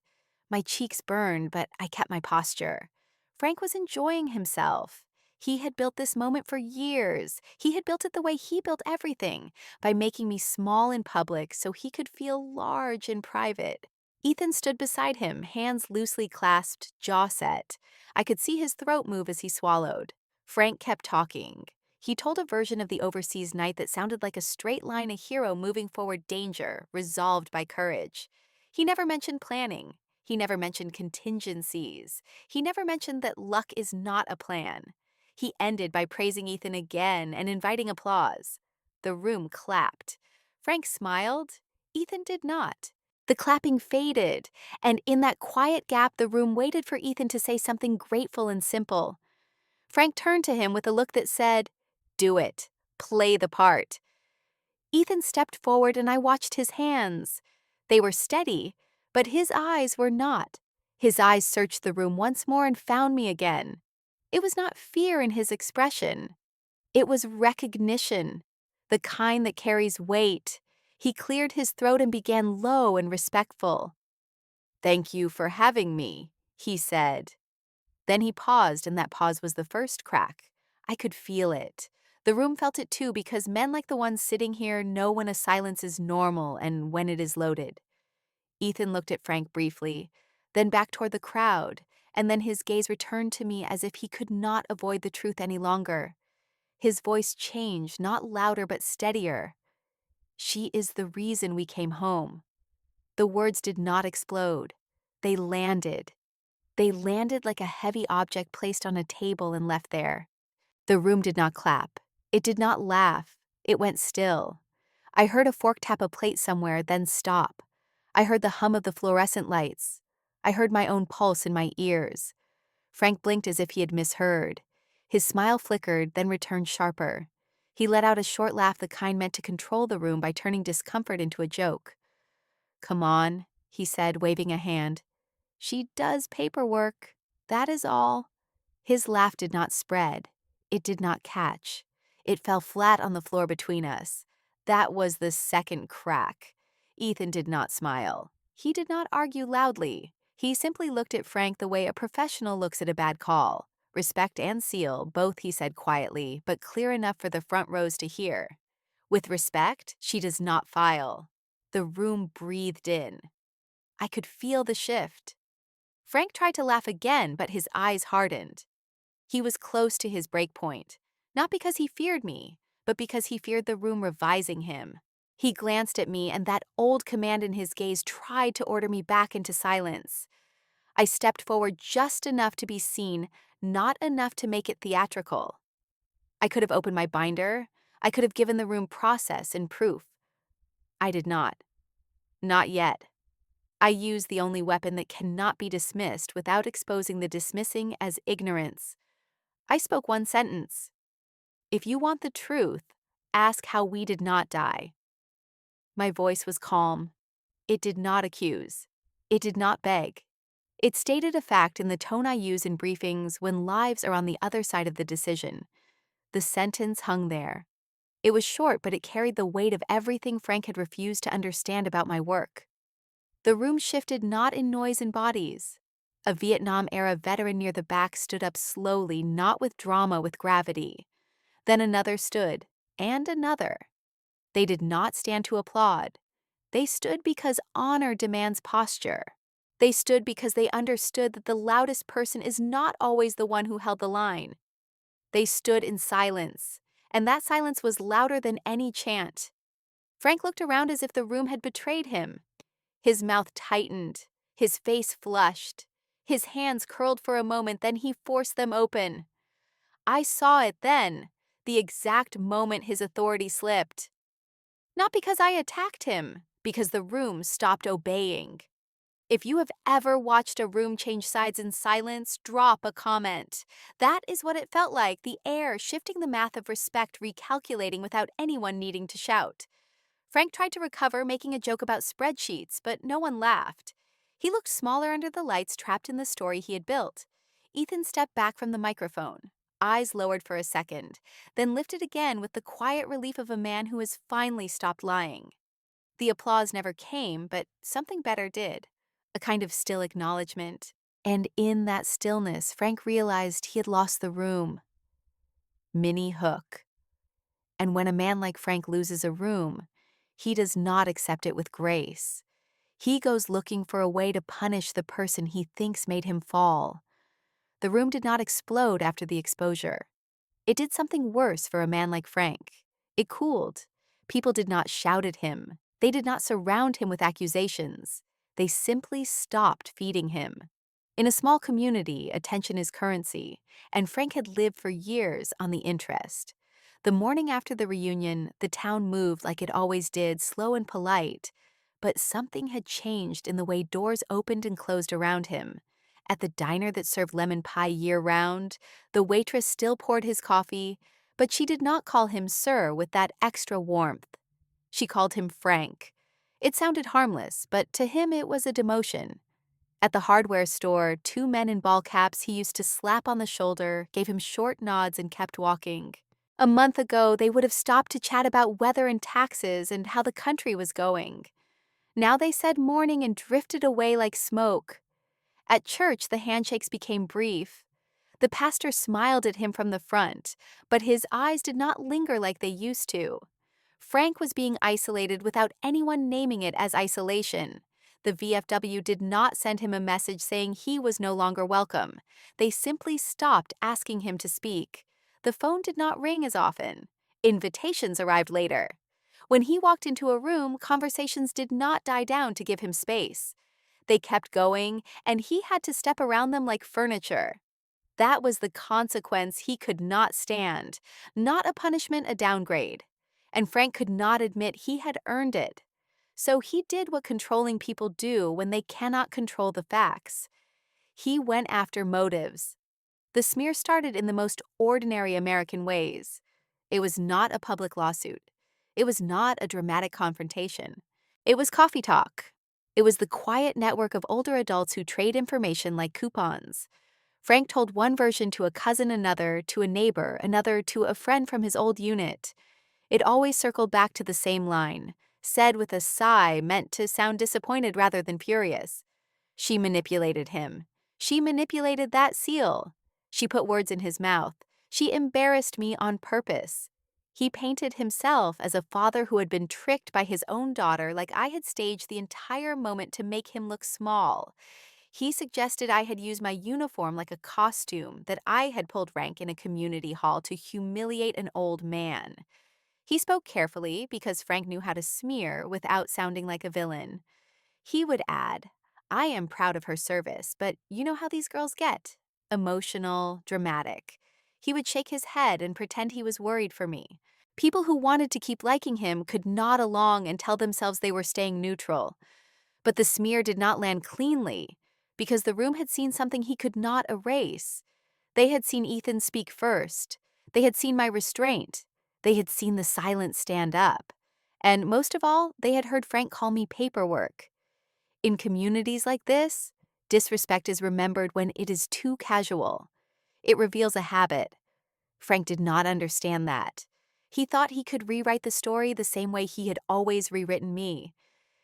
My cheeks burned, but I kept my posture. Frank was enjoying himself. He had built this moment for years. He had built it the way he built everything, by making me small in public so he could feel large in private. Ethan stood beside him, hands loosely clasped, jaw set. I could see his throat move as he swallowed. Frank kept talking. He told a version of the overseas night that sounded like a straight line, a hero moving forward danger, resolved by courage. He never mentioned planning. He never mentioned contingencies. He never mentioned that luck is not a plan. He ended by praising Ethan again and inviting applause. The room clapped. Frank smiled. Ethan did not. The clapping faded, and in that quiet gap, the room waited for Ethan to say something grateful and simple. Frank turned to him with a look that said, "Do it. Play the part." Ethan stepped forward and I watched his hands. They were steady, but his eyes were not. His eyes searched the room once more and found me again. It was not fear in his expression. It was recognition, the kind that carries weight. He cleared his throat and began low and respectful. "Thank you for having me," he said. Then he paused, and that pause was the first crack. I could feel it. The room felt it too, because men like the ones sitting here know when a silence is normal and when it is loaded. Ethan looked at Frank briefly, then back toward the crowd, and then his gaze returned to me as if he could not avoid the truth any longer. His voice changed, not louder but steadier. "She is the reason we came home." The words did not explode. They landed. They landed like a heavy object placed on a table and left there. The room did not clap. It did not laugh. It went still. I heard a fork tap a plate somewhere, then stop. I heard the hum of the fluorescent lights. I heard my own pulse in my ears. Frank blinked as if he had misheard. His smile flickered, then returned sharper. He let out a short laugh, the kind meant to control the room by turning discomfort into a joke. "Come on," he said, waving a hand. "She does paperwork. That is all." His laugh did not spread. It did not catch. It fell flat on the floor between us. That was the second crack. Ethan did not smile. He did not argue loudly. He simply looked at Frank the way a professional looks at a bad call. Respect and seal, both, he said quietly, but clear enough for the front rows to hear. "With respect, she does not file." The room breathed in. I could feel the shift. Frank tried to laugh again, but his eyes hardened. He was close to his break point, not because he feared me, but because he feared the room revising him. He glanced at me, and that old command in his gaze tried to order me back into silence. I stepped forward just enough to be seen, not enough to make it theatrical. I could have opened my binder. I could have given the room process and proof. I did not. Not yet. I used the only weapon that cannot be dismissed without exposing the dismissing as ignorance. I spoke one sentence. "If you want the truth, ask how we did not die." My voice was calm. It did not accuse. It did not beg. It stated a fact in the tone I use in briefings when lives are on the other side of the decision. The sentence hung there. It was short, but it carried the weight of everything Frank had refused to understand about my work. The room shifted, not in noise and bodies. A Vietnam-era veteran near the back stood up slowly, not with drama, with gravity. Then another stood, and another. They did not stand to applaud. They stood because honor demands posture. They stood because they understood that the loudest person is not always the one who held the line. They stood in silence, and that silence was louder than any chant. Frank looked around as if the room had betrayed him. His mouth tightened, his face flushed. His hands curled for a moment, then he forced them open. I saw it then, the exact moment his authority slipped. Not because I attacked him, because the room stopped obeying. If you have ever watched a room change sides in silence, drop a comment. That is what it felt like, the air shifting, the math of respect recalculating without anyone needing to shout. Frank tried to recover, making a joke about spreadsheets, but no one laughed. He looked smaller under the lights, trapped in the story he had built. Ethan stepped back from the microphone, eyes lowered for a second, then lifted again with the quiet relief of a man who has finally stopped lying. The applause never came, but something better did, a kind of still acknowledgement. And in that stillness, Frank realized he had lost the room. Minnie Hook. And when a man like Frank loses a room, he does not accept it with grace. He goes looking for a way to punish the person he thinks made him fall. The room did not explode after the exposure. It did something worse for a man like Frank. It cooled. People did not shout at him. They did not surround him with accusations. They simply stopped feeding him. In a small community, attention is currency, and Frank had lived for years on the interest. The morning after the reunion, the town moved like it always did, slow and polite, but something had changed in the way doors opened and closed around him. At the diner that served lemon pie year-round, the waitress still poured his coffee, but she did not call him sir with that extra warmth. She called him Frank. It sounded harmless, but to him it was a demotion. At the hardware store, two men in ball caps he used to slap on the shoulder gave him short nods and kept walking. A month ago, they would have stopped to chat about weather and taxes and how the country was going. Now they said morning and drifted away like smoke. At church, the handshakes became brief. The pastor smiled at him from the front, but his eyes did not linger like they used to. Frank was being isolated without anyone naming it as isolation. The VFW did not send him a message saying he was no longer welcome. They simply stopped asking him to speak. The phone did not ring as often. Invitations arrived later. When he walked into a room, conversations did not die down to give him space. They kept going, and he had to step around them like furniture. That was the consequence he could not stand, not a punishment, a downgrade. And Frank could not admit he had earned it. So he did what controlling people do when they cannot control the facts. He went after motives. The smear started in the most ordinary American ways. It was not a public lawsuit. It was not a dramatic confrontation. It was coffee talk. It was the quiet network of older adults who trade information like coupons. Frank told one version to a cousin, another to a neighbor, another to a friend from his old unit. It always circled back to the same line, said with a sigh meant to sound disappointed rather than furious. She manipulated him. She manipulated that seal. She put words in his mouth. She embarrassed me on purpose. He painted himself as a father who had been tricked by his own daughter, like I had staged the entire moment to make him look small. He suggested I had used my uniform like a costume, that I had pulled rank in a community hall to humiliate an old man. He spoke carefully because Frank knew how to smear without sounding like a villain. He would add, I am proud of her service, but you know how these girls get. Emotional, dramatic. He would shake his head and pretend he was worried for me. People who wanted to keep liking him could nod along and tell themselves they were staying neutral. But the smear did not land cleanly, because the room had seen something he could not erase. They had seen Ethan speak first. They had seen my restraint. They had seen the silence stand up. And most of all, they had heard Frank call me paperwork. In communities like this, disrespect is remembered when it is too casual. It reveals a habit. Frank did not understand that. He thought he could rewrite the story the same way he had always rewritten me.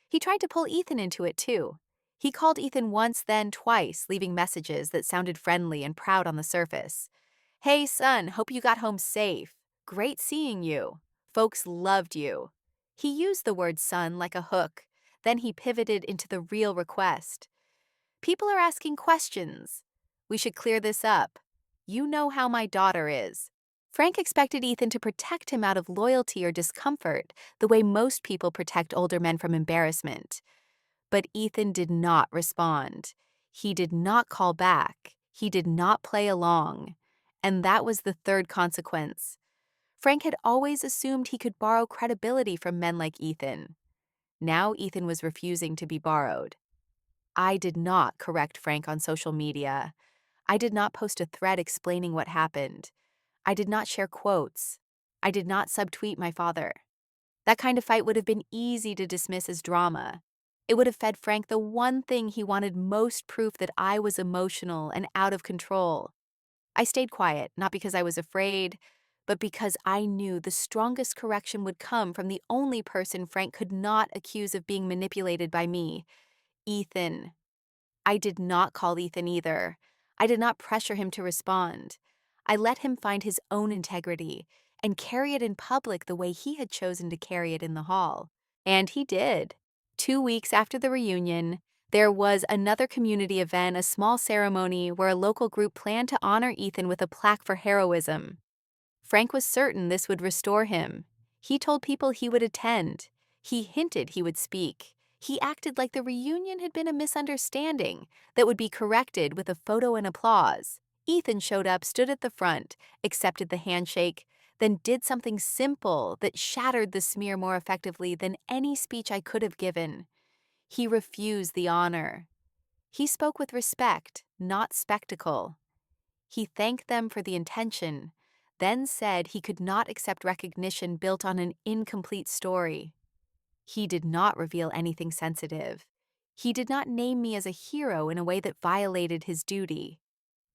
He tried to pull Ethan into it, too. He called Ethan once, then twice, leaving messages that sounded friendly and proud on the surface. Hey, son, hope you got home safe. Great seeing you. Folks loved you. He used the word son like a hook. Then he pivoted into the real request. People are asking questions. We should clear this up. You know how my daughter is. Frank expected Ethan to protect him out of loyalty or discomfort, the way most people protect older men from embarrassment. But Ethan did not respond. He did not call back. He did not play along. And that was the third consequence. Frank had always assumed he could borrow credibility from men like Ethan. Now Ethan was refusing to be borrowed. I did not correct Frank on social media. I did not post a thread explaining what happened. I did not share quotes. I did not subtweet my father. That kind of fight would have been easy to dismiss as drama. It would have fed Frank the one thing he wanted most: proof that I was emotional and out of control. I stayed quiet, not because I was afraid, but because I knew the strongest correction would come from the only person Frank could not accuse of being manipulated by me: Ethan. I did not call Ethan either. I did not pressure him to respond. I let him find his own integrity and carry it in public the way he had chosen to carry it in the hall. And he did. 2 weeks after the reunion, there was another community event, a small ceremony where a local group planned to honor Ethan with a plaque for heroism. Frank was certain this would restore him. He told people he would attend. He hinted he would speak. He acted like the reunion had been a misunderstanding that would be corrected with a photo and applause. Ethan showed up, stood at the front, accepted the handshake, then did something simple that shattered the smear more effectively than any speech I could have given. He refused the honor. He spoke with respect, not spectacle. He thanked them for the intention, then said he could not accept recognition built on an incomplete story. He did not reveal anything sensitive. He did not name me as a hero in a way that violated his duty.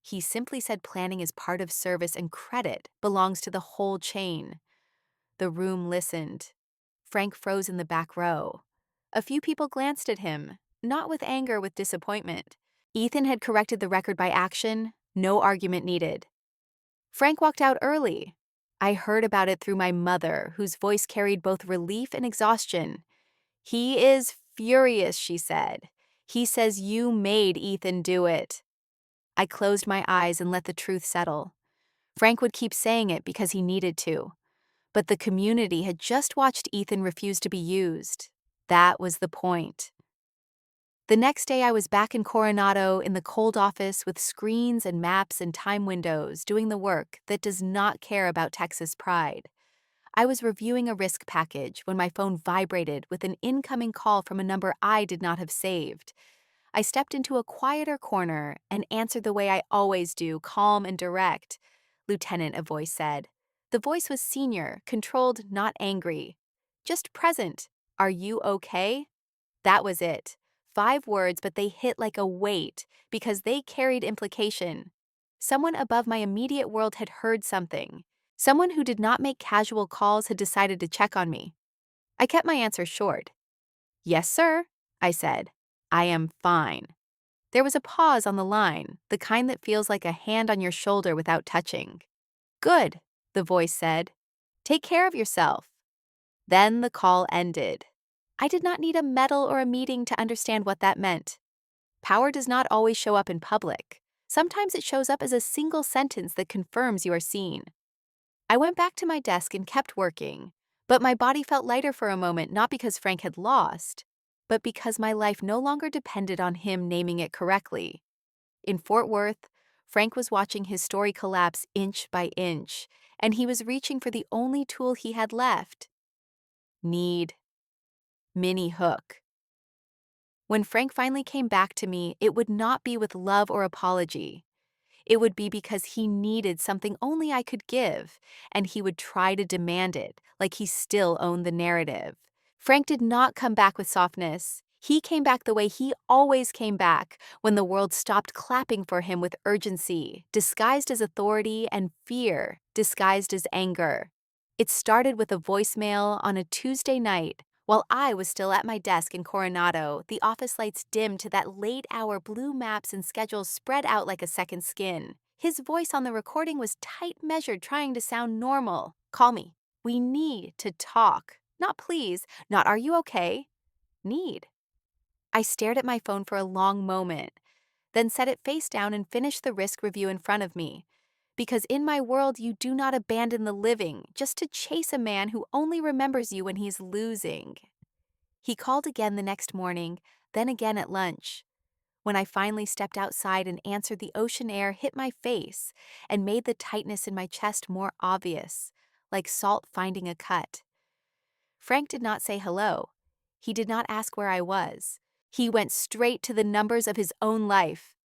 He simply said planning is part of service and credit belongs to the whole chain. The room listened. Frank froze in the back row. A few people glanced at him, not with anger, with disappointment. Ethan had corrected the record by action, no argument needed. Frank walked out early. I heard about it through my mother, whose voice carried both relief and exhaustion. "He is furious," she said. "He says you made Ethan do it." I closed my eyes and let the truth settle. Frank would keep saying it because he needed to. But the community had just watched Ethan refuse to be used. That was the point. The next day, I was back in Coronado in the cold office with screens and maps and time windows, doing the work that does not care about Texas pride. I was reviewing a risk package when my phone vibrated with an incoming call from a number I did not have saved. I stepped into a quieter corner and answered the way I always do, calm and direct. "Lieutenant," a voice said. The voice was senior, controlled, not angry. "Just present. Are you okay?" That was it. 5 words, but they hit like a weight because they carried implication. Someone above my immediate world had heard something. Someone who did not make casual calls had decided to check on me. I kept my answer short. "Yes, sir," I said. "I am fine." There was a pause on the line, the kind that feels like a hand on your shoulder without touching. "Good," the voice said. "Take care of yourself." Then the call ended. I did not need a medal or a meeting to understand what that meant. Power does not always show up in public. Sometimes it shows up as a single sentence that confirms you are seen. I went back to my desk and kept working, but my body felt lighter for a moment, not because Frank had lost, but because my life no longer depended on him naming it correctly. In Fort Worth, Frank was watching his story collapse inch by inch, and he was reaching for the only tool he had left: need. Mini hook. When Frank finally came back to me, it would not be with love or apology. It would be because he needed something only I could give, and he would try to demand it, like he still owned the narrative. Frank did not come back with softness. He came back the way he always came back, when the world stopped clapping for him, with urgency, disguised as authority, and fear, disguised as anger. It started with a voicemail on a Tuesday night. While I was still at my desk in Coronado, the office lights dimmed to that late-hour blue maps and schedules spread out like a second skin. His voice on the recording was tight-measured, trying to sound normal. "Call me. We need to talk. Not please, not are you okay? Need." I stared at my phone for a long moment, then set it face down and finished the risk review in front of me. Because in my world, you do not abandon the living just to chase a man who only remembers you when he's losing. He called again the next morning, then again at lunch. When I finally stepped outside and answered, the ocean air hit my face and made the tightness in my chest more obvious, like salt finding a cut. Frank did not say hello. He did not ask where I was. He went straight to the numbers of his own life.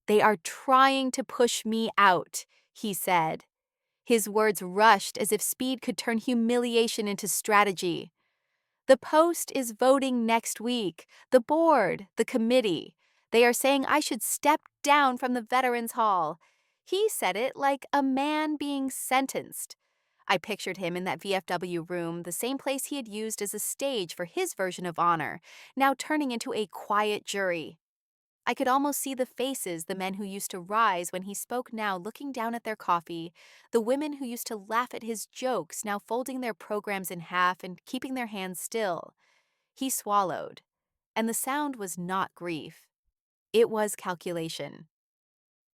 "They are trying to push me out," he said. His words rushed as if speed could turn humiliation into strategy. "The Post is voting next week. The board, the committee. They are saying I should step down from the Veterans Hall." He said it like a man being sentenced. I pictured him in that VFW room, the same place he had used as a stage for his version of honor, now turning into a quiet jury. I could almost see the faces, the men who used to rise when he spoke now looking down at their coffee, the women who used to laugh at his jokes now folding their programs in half and keeping their hands still. He swallowed, and the sound was not grief. It was calculation.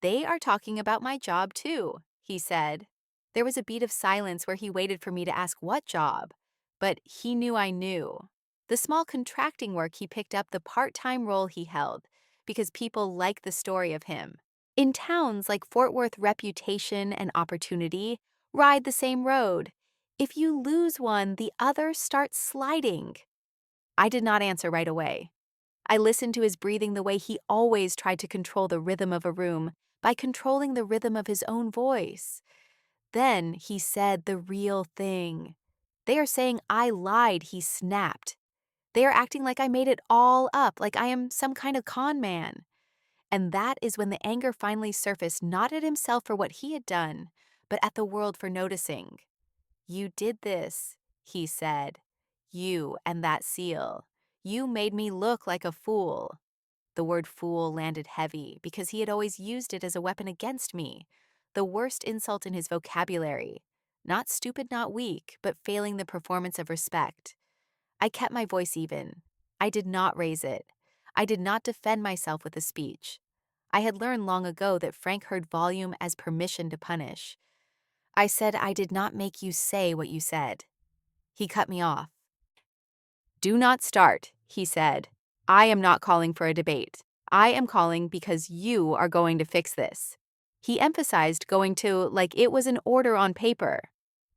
"They are talking about my job too," he said. There was a beat of silence where he waited for me to ask what job, but he knew I knew. The small contracting work he picked up, the part-time role he held, because people like the story of him. In towns like Fort Worth, reputation and opportunity ride the same road. If you lose one, the other starts sliding. I did not answer right away. I listened to his breathing the way he always tried to control the rhythm of a room, by controlling the rhythm of his own voice. Then he said the real thing. "They are saying I lied," he snapped. "They are acting like I made it all up, like I am some kind of con man." And that is when the anger finally surfaced, not at himself for what he had done, but at the world for noticing. "You did this," he said. "You and that seal. You made me look like a fool." The word fool landed heavy because he had always used it as a weapon against me, the worst insult in his vocabulary. Not stupid, not weak, but failing the performance of respect. I kept my voice even. I did not raise it. I did not defend myself with a speech. I had learned long ago that Frank heard volume as permission to punish. I said, "I did not make you say what you said." He cut me off. "Do not start," he said. "I am not calling for a debate. I am calling because you are going to fix this." He emphasized going to like it was an order on paper.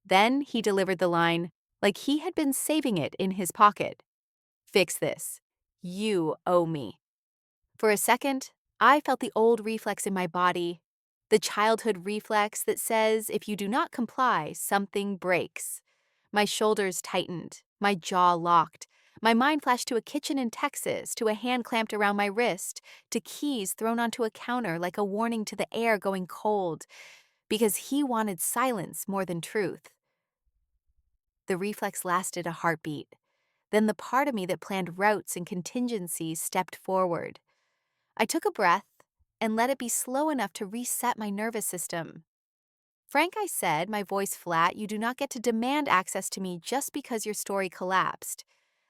Then he delivered the line like he had been saving it in his pocket. "Fix this. You owe me." For a second, I felt the old reflex in my body, the childhood reflex that says if you do not comply, something breaks. My shoulders tightened, my jaw locked. My mind flashed to a kitchen in Texas, to a hand clamped around my wrist, to keys thrown onto a counter like a warning to the air going cold, because he wanted silence more than truth. The reflex lasted a heartbeat. Then the part of me that planned routes and contingencies stepped forward. I took a breath and let it be slow enough to reset my nervous system. "Frank," I said, my voice flat, "you do not get to demand access to me just because your story collapsed."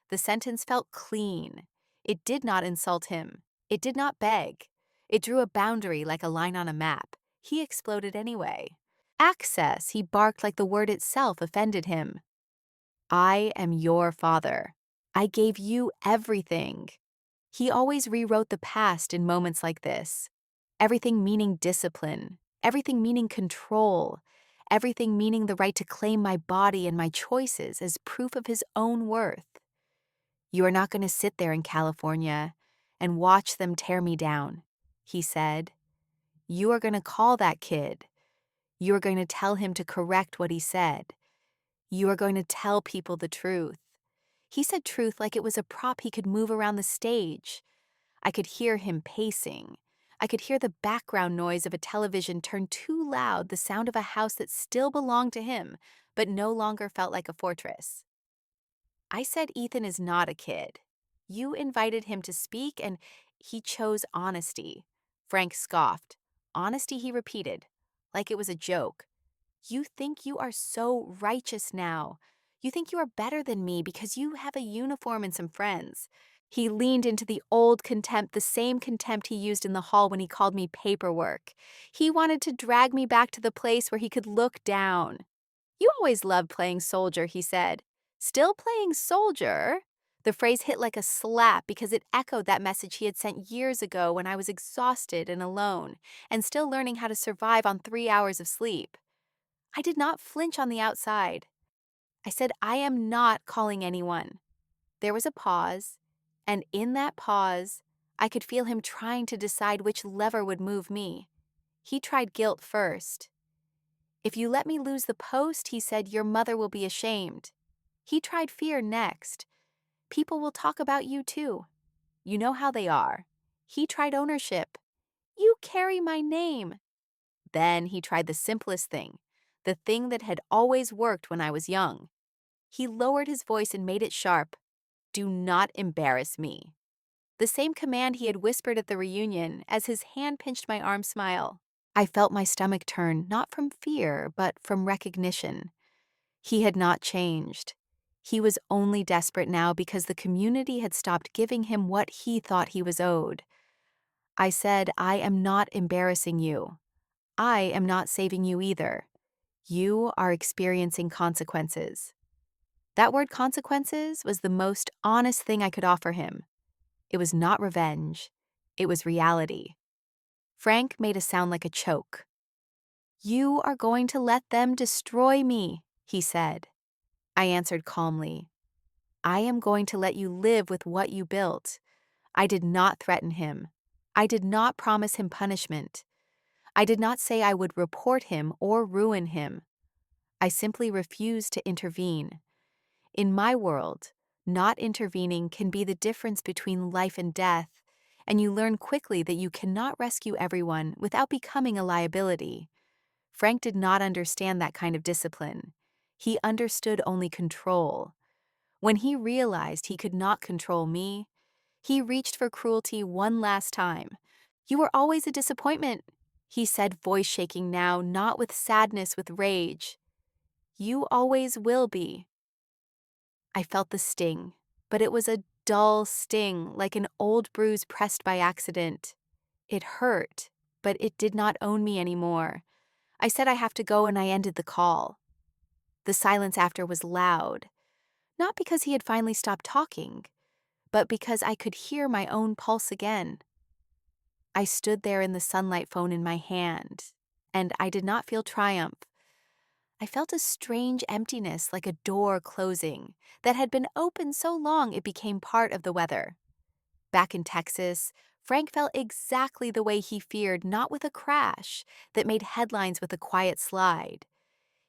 The sentence felt clean. It did not insult him. It did not beg. It drew a boundary like a line on a map. He exploded anyway. "Access," he barked like the word itself offended him. "I am your father. I gave you everything." He always rewrote the past in moments like this. Everything meaning discipline, everything meaning control, everything meaning the right to claim my body and my choices as proof of his own worth. "You are not going to sit there in California and watch them tear me down," he said. "You are going to call that kid. You are going to tell him to correct what he said. You are going to tell people the truth." He said truth like it was a prop he could move around the stage. I could hear him pacing. I could hear the background noise of a television turn too loud, the sound of a house that still belonged to him, but no longer felt like a fortress. I said, "Ethan is not a kid. You invited him to speak, and he chose honesty." Frank scoffed. "Honesty," he repeated, like it was a joke. "You think you are so righteous now. You think you are better than me because you have a uniform and some friends. He leaned into the old contempt, the same contempt he used in the hall when he called me paperwork. He wanted to drag me back to the place where he could look down. "You always loved playing soldier," he said. "Still playing soldier?" The phrase hit like a slap because it echoed that message he had sent years ago when I was exhausted and alone, and still learning how to survive on 3 hours of sleep. I did not flinch on the outside. I said, "I am not calling anyone." There was a pause, and in that pause, I could feel him trying to decide which lever would move me. He tried guilt first. "If you let me lose the post," he said, "your mother will be ashamed." He tried fear next. "People will talk about you too. You know how they are." He tried ownership. "You carry my name." Then he tried the simplest thing, the thing that had always worked when I was young. He lowered his voice and made it sharp. "Do not embarrass me." The same command he had whispered at the reunion as his hand pinched my arm smile. I felt my stomach turn, not from fear, but from recognition. He had not changed. He was only desperate now because the community had stopped giving him what he thought he was owed. I said, "I am not embarrassing you. I am not saving you either. You are experiencing consequences." That word consequences was the most honest thing I could offer him. It was not revenge. It was reality. Frank made a sound like a choke. "You are going to let them destroy me," he said. I answered calmly, "I am going to let you live with what you built." I did not threaten him. I did not promise him punishment. I did not say I would report him or ruin him. I simply refused to intervene. In my world, not intervening can be the difference between life and death, and you learn quickly that you cannot rescue everyone without becoming a liability. Frank did not understand that kind of discipline. He understood only control. When he realized he could not control me, he reached for cruelty one last time. "You were always a disappointment," he said, voice shaking now, not with sadness, with rage. "You always will be." I felt the sting, but it was a dull sting, like an old bruise pressed by accident. It hurt, but it did not own me anymore. I said I have to go and I ended the call. The silence after was loud, not because he had finally stopped talking, but because I could hear my own pulse again. I stood there in the sunlight, phone in my hand, and I did not feel triumph. I felt a strange emptiness, like a door closing, that had been open so long it became part of the weather. Back in Texas, Frank felt exactly the way he feared, not with a crash that made headlines with a quiet slide.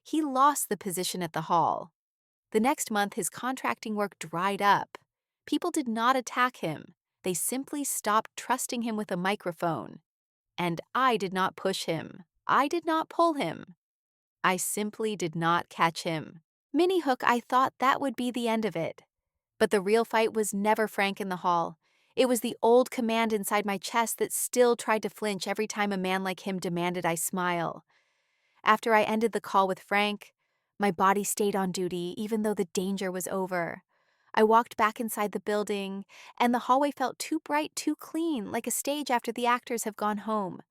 He lost the position at the hall. The next month, his contracting work dried up. People did not attack him. They simply stopped trusting him with a microphone. And I did not push him. I did not pull him. I simply did not catch him. Mini Hook, I thought that would be the end of it. But the real fight was never Frank in the hall. It was the old command inside my chest that still tried to flinch every time a man like him demanded I smile. After I ended the call with Frank, my body stayed on duty even though the danger was over. I walked back inside the building, and the hallway felt too bright, too clean, like a stage after the actors have gone home.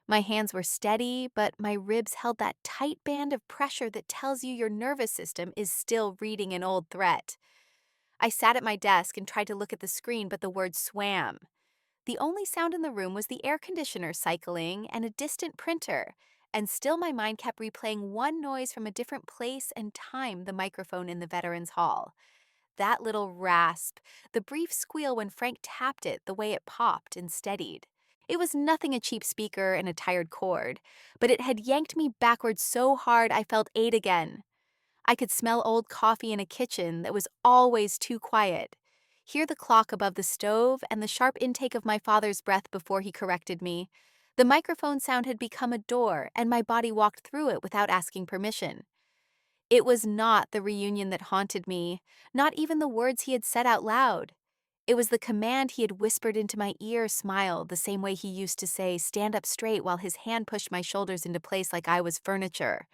My hands were steady, but my ribs held that tight band of pressure that tells you your nervous system is still reading an old threat. I sat at my desk and tried to look at the screen, but the word swam. The only sound in the room was the air conditioner cycling and a distant printer, and still my mind kept replaying one noise from a different place and time, the microphone in the Veterans Hall. That little rasp, the brief squeal when Frank tapped it, the way it popped and steadied. It was nothing, a cheap speaker and a tired cord, but it had yanked me backwards so hard I felt ache again. I could smell old coffee in a kitchen that was always too quiet, hear the clock above the stove and the sharp intake of my father's breath before he corrected me. The microphone sound had become a door, and my body walked through it without asking permission. It was not the reunion that haunted me, not even the words he had said out loud. It was the command he had whispered into my ear, smile, the same way he used to say, stand up straight, while his hand pushed my shoulders into place like I was furniture.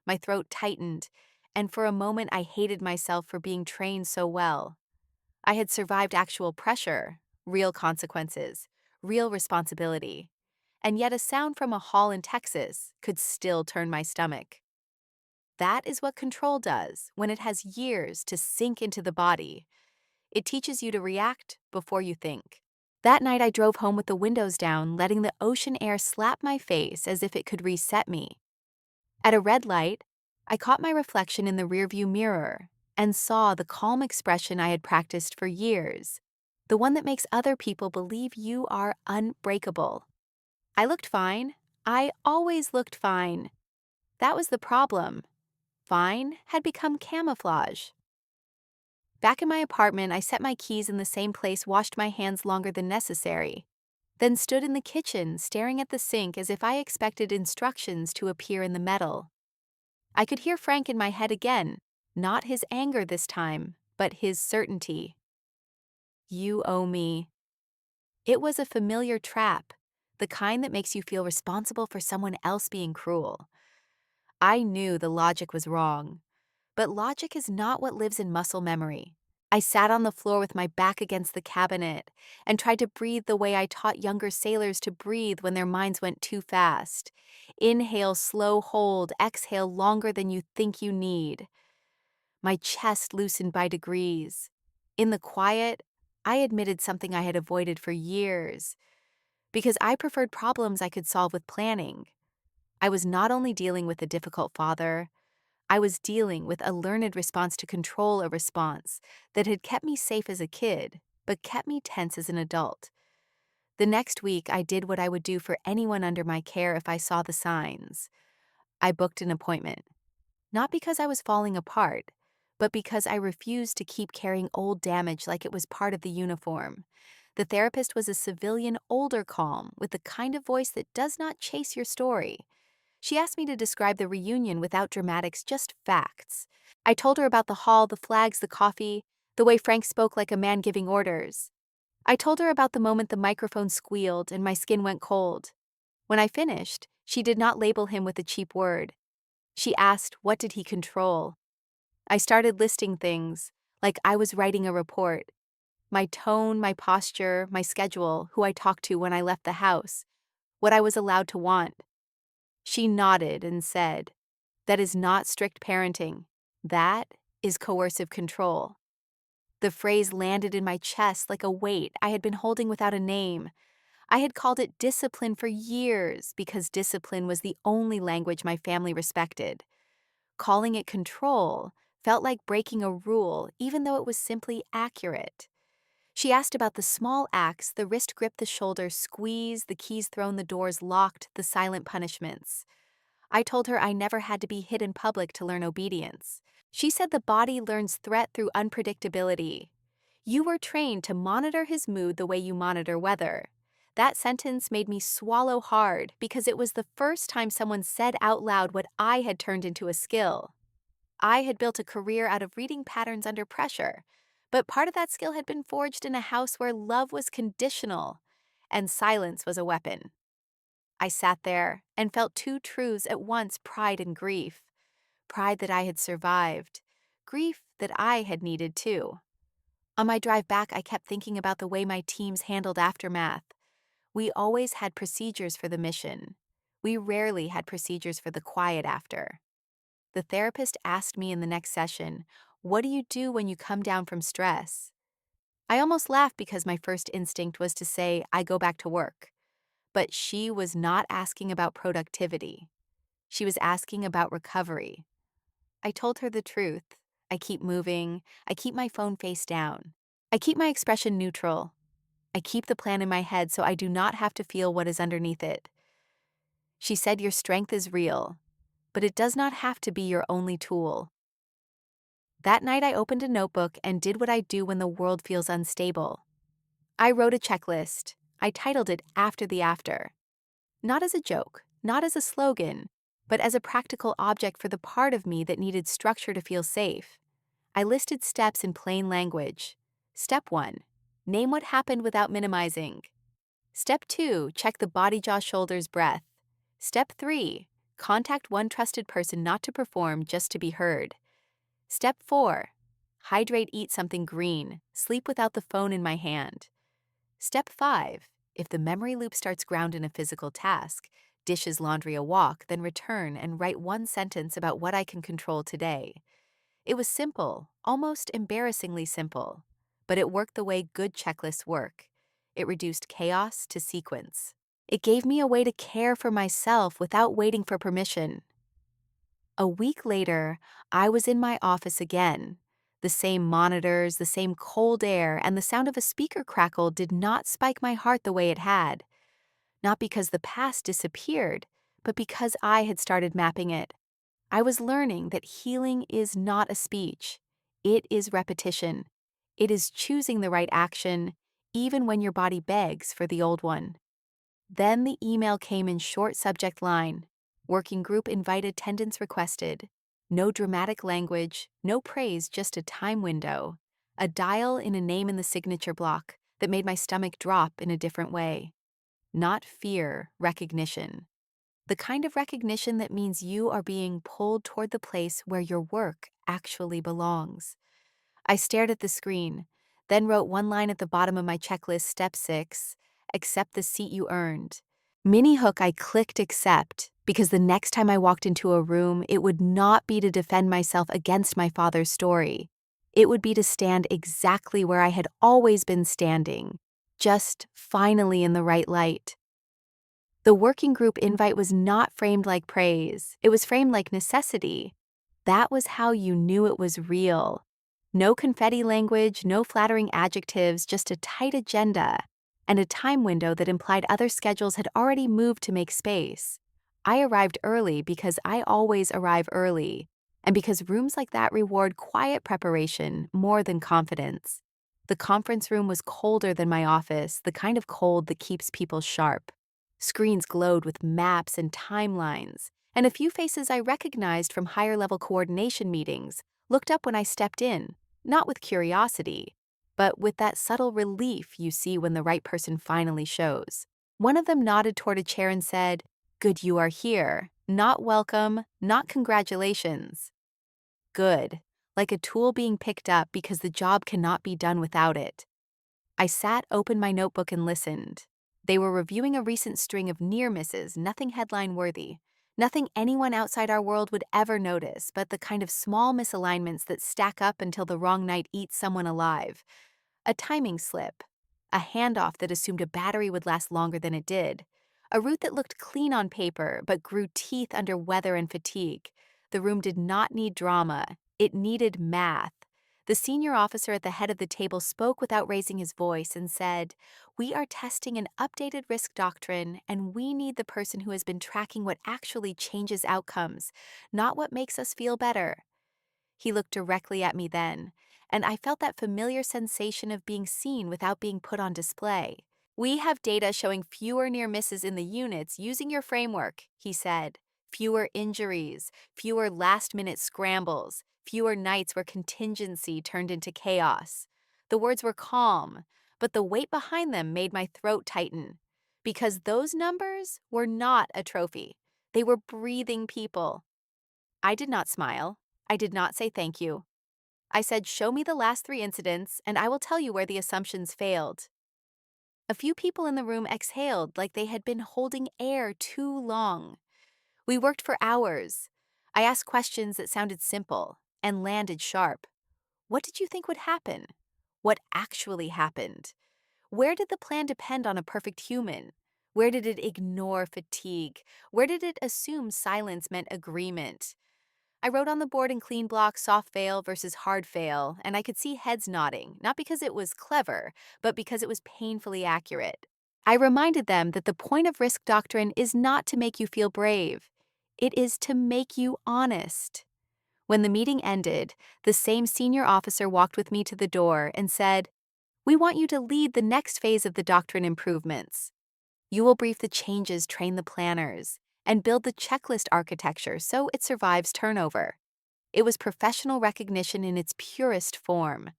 My throat tightened, and for a moment I hated myself for being trained so well. I had survived actual pressure, real consequences, real responsibility. And yet a sound from a hall in Texas could still turn my stomach. That is what control does when it has years to sink into the body. It teaches you to react before you think. That night I drove home with the windows down, letting the ocean air slap my face as if it could reset me. At a red light, I caught my reflection in the rearview mirror and saw the calm expression I had practiced for years, the one that makes other people believe you are unbreakable. I looked fine. I always looked fine. That was the problem. Fine had become camouflage. Back in my apartment, I set my keys in the same place, washed my hands longer than necessary, then stood in the kitchen staring at the sink as if I expected instructions to appear in the metal. I could hear Frank in my head again, not his anger this time, but his certainty. You owe me. It was a familiar trap, the kind that makes you feel responsible for someone else being cruel. I knew the logic was wrong, but logic is not what lives in muscle memory. I sat on the floor with my back against the cabinet and tried to breathe the way I taught younger sailors to breathe when their minds went too fast. Inhale, slow hold, exhale longer than you think you need. My chest loosened by degrees. In the quiet, I admitted something I had avoided for years, because I preferred problems I could solve with planning. I was not only dealing with a difficult father, I was dealing with a learned response to control a response that had kept me safe as a kid, but kept me tense as an adult. The next week, I did what I would do for anyone under my care if I saw the signs. I booked an appointment. Not because I was falling apart, but because I refused to keep carrying old damage like it was part of the uniform. The therapist was a civilian, older calm, with the kind of voice that does not chase your story. She asked me to describe the reunion without dramatics, just facts. I told her about the hall, the flags, the coffee, the way Frank spoke like a man giving orders. I told her about the moment the microphone squealed and my skin went cold. When I finished, she did not label him with a cheap word. She asked, what did he control? I started listing things, like I was writing a report. My tone, my posture, my schedule, who I talked to when I left the house, what I was allowed to want. She nodded and said, that is not strict parenting. That is coercive control. The phrase landed in my chest like a weight I had been holding without a name. I had called it discipline for years because discipline was the only language my family respected. Calling it control felt like breaking a rule, even though it was simply accurate. She asked about the small acts, the wrist grip, the shoulder squeeze, the keys thrown, the doors locked, the silent punishments. I told her I never had to be hit in public to learn obedience. She said the body learns threat through unpredictability. You were trained to monitor his mood the way you monitor weather. That sentence made me swallow hard because it was the first time someone said out loud what I had turned into a skill. I had built a career out of reading patterns under pressure, but part of that skill had been forged in a house where love was conditional and silence was a weapon. I sat there and felt two truths at once, pride and grief. Pride that I had survived, grief that I had needed too. On my drive back, I kept thinking about the way my teams handled aftermath. We always had procedures for the mission. We rarely had procedures for the quiet after. The therapist asked me in the next session, what do you do when you come down from stress? I almost laughed because my first instinct was to say, I go back to work. But she was not asking about productivity. She was asking about recovery. I told her the truth. I keep moving. I keep my phone face down. I keep my expression neutral. I keep the plan in my head so I do not have to feel what is underneath it. She said your strength is real, but it does not have to be your only tool. That night I opened a notebook and did what I do when the world feels unstable. I wrote a checklist. I titled it After the After. Not as a joke, not as a slogan, but as a practical object for the part of me that needed structure to feel safe. I listed steps in plain language. Step 1. Name what happened without minimizing. Step 2. Check the body, jaw, shoulders, breath. Step 3. Contact one trusted person not to perform, just to be heard. Step 4. Hydrate, eat something green, sleep without the phone in my hand. Step 5. If the memory loop starts ground in a physical task, dishes, laundry, a walk, then return and write one sentence about what I can control today. It was simple, almost embarrassingly simple, but it worked the way good checklists work. It reduced chaos to sequence. It gave me a way to care for myself without waiting for permission. A week later, I was in my office again. The same monitors, the same cold air, and the sound of a speaker crackle did not spike my heart the way it had. Not because the past disappeared, but because I had started mapping it. I was learning that healing is not a speech. It is repetition. It is choosing the right action, even when your body begs for the old one. Then the email came in short subject line. Working group invited, attendance requested. No dramatic language, no praise, just a time window. A dial in a name in the signature block that made my stomach drop in a different way. Not fear, recognition. The kind of recognition that means you are being pulled toward the place where your work actually belongs. I stared at the screen, then wrote one line at the bottom of my checklist, step 6, accept the seat you earned. Mini hook, I clicked accept because the next time I walked into a room, it would not be to defend myself against my father's story. It would be to stand exactly where I had always been standing, just finally in the right light. The working group invite was not framed like praise, it was framed like necessity. That was how you knew it was real. No confetti language, no flattering adjectives, just a tight agenda, and a time window that implied other schedules had already moved to make space. I arrived early because I always arrive early, and because rooms like that reward quiet preparation more than confidence. The conference room was colder than my office, the kind of cold that keeps people sharp. Screens glowed with maps and timelines, and a few faces I recognized from higher-level coordination meetings looked up when I stepped in, not with curiosity, but with that subtle relief you see when the right person finally shows. One of them nodded toward a chair and said, "Good you are here. Not welcome, not congratulations." Good, like a tool being picked up because the job cannot be done without it. I sat, opened my notebook, and listened. They were reviewing a recent string of near misses, nothing headline worthy. Nothing anyone outside our world would ever notice, but the kind of small misalignments that stack up until the wrong night eats someone alive. A timing slip. A handoff that assumed a battery would last longer than it did. A route that looked clean on paper, but grew teeth under weather and fatigue. The room did not need drama. It needed math. The senior officer at the head of the table spoke without raising his voice and said, "We are testing an updated risk doctrine, and we need the person who has been tracking what actually changes outcomes, not what makes us feel better." He looked directly at me then, and I felt that familiar sensation of being seen without being put on display. "We have data showing fewer near misses in the units using your framework," he said. "Fewer injuries, fewer last-minute scrambles, fewer nights where contingency turned into chaos." The words were calm, but the weight behind them made my throat tighten. Because those numbers were not a trophy. They were breathing people. I did not smile. I did not say thank you. I said, "Show me the last 3 incidents, and I will tell you where the assumptions failed." A few people in the room exhaled like they had been holding air too long. We worked for hours. I asked questions that sounded simple and landed sharp. What did you think would happen? What actually happened? Where did the plan depend on a perfect human? Where did it ignore fatigue? Where did it assume silence meant agreement? I wrote on the board in clean block soft fail versus hard fail, and I could see heads nodding, not because it was clever, but because it was painfully accurate. I reminded them that the point of risk doctrine is not to make you feel brave. It is to make you honest. When the meeting ended, the same senior officer walked with me to the door and said, "We want you to lead the next phase of the doctrine improvements. You will brief the changes, train the planners, and build the checklist architecture so it survives turnover." It was professional recognition in its purest form.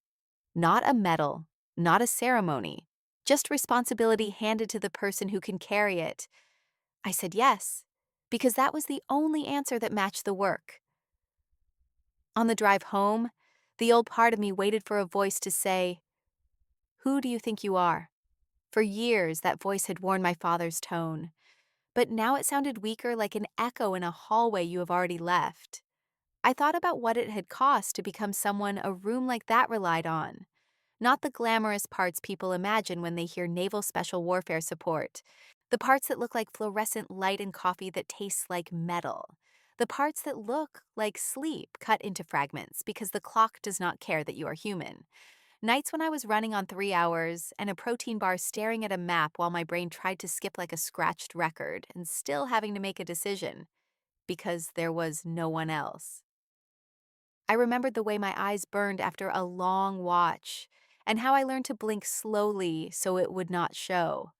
Not a medal, not a ceremony, just responsibility handed to the person who can carry it. I said yes, because that was the only answer that matched the work. On the drive home, The old part of me waited for a voice to say, "Who do you think you are?" For years, that voice had worn my father's tone, but now it sounded weaker, like an echo in a hallway you have already left. I thought about what it had cost to become someone a room like that relied on. Not the glamorous parts people imagine when they hear Naval Special Warfare Support. The parts that look like fluorescent light and coffee that tastes like metal. The parts that look like sleep cut into fragments because the clock does not care that you are human. Nights when I was running on 3 hours and a protein bar staring at a map while my brain tried to skip like a scratched record and still having to make a decision because there was no one else. I remembered the way my eyes burned after a long watch, and how I learned to blink slowly so it would not show.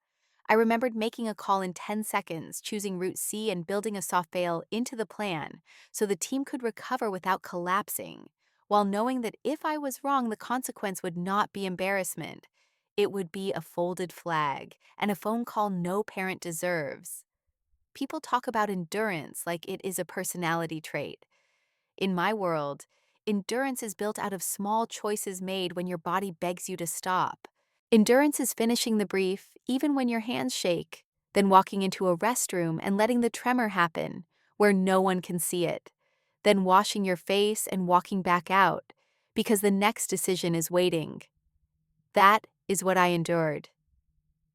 I remembered making a call in 10 seconds, choosing Route C and building a soft fail into the plan so the team could recover without collapsing, while knowing that if I was wrong, the consequence would not be embarrassment. It would be a folded flag and a phone call no parent deserves. People talk about endurance like it is a personality trait. In my world, endurance is built out of small choices made when your body begs you to stop. Endurance is finishing the brief even when your hands shake, then walking into a restroom and letting the tremor happen where no one can see it, then washing your face and walking back out because the next decision is waiting. That is what I endured.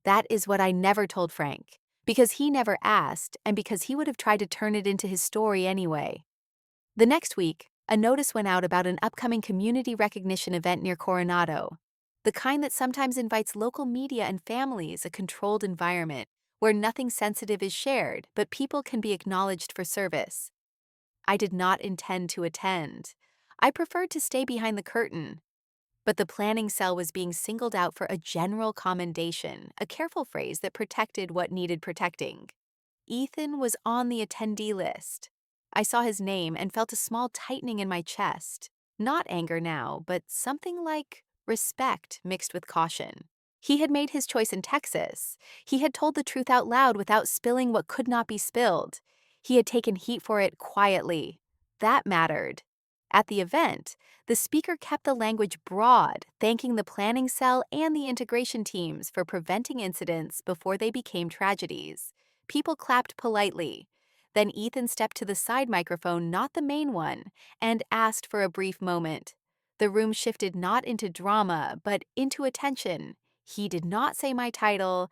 That is what I never told Frank, because he never asked and because he would have tried to turn it into his story anyway. The next week, a notice went out about an upcoming community recognition event near Coronado, the kind that sometimes invites local media and families, a controlled environment where nothing sensitive is shared, but people can be acknowledged for service. I did not intend to attend. I preferred to stay behind the curtain. But the planning cell was being singled out for a general commendation, a careful phrase that protected what needed protecting. Ethan was on the attendee list. I saw his name and felt a small tightening in my chest. Not anger now, but something like respect mixed with caution. He had made his choice in Texas. He had told the truth out loud without spilling what could not be spilled. He had taken heat for it quietly. That mattered. At the event, the speaker kept the language broad, thanking the planning cell and the integration teams for preventing incidents before they became tragedies. People clapped politely. Then Ethan stepped to the side microphone, not the main one, and asked for a brief moment. The room shifted not into drama, but into attention. He did not say my title.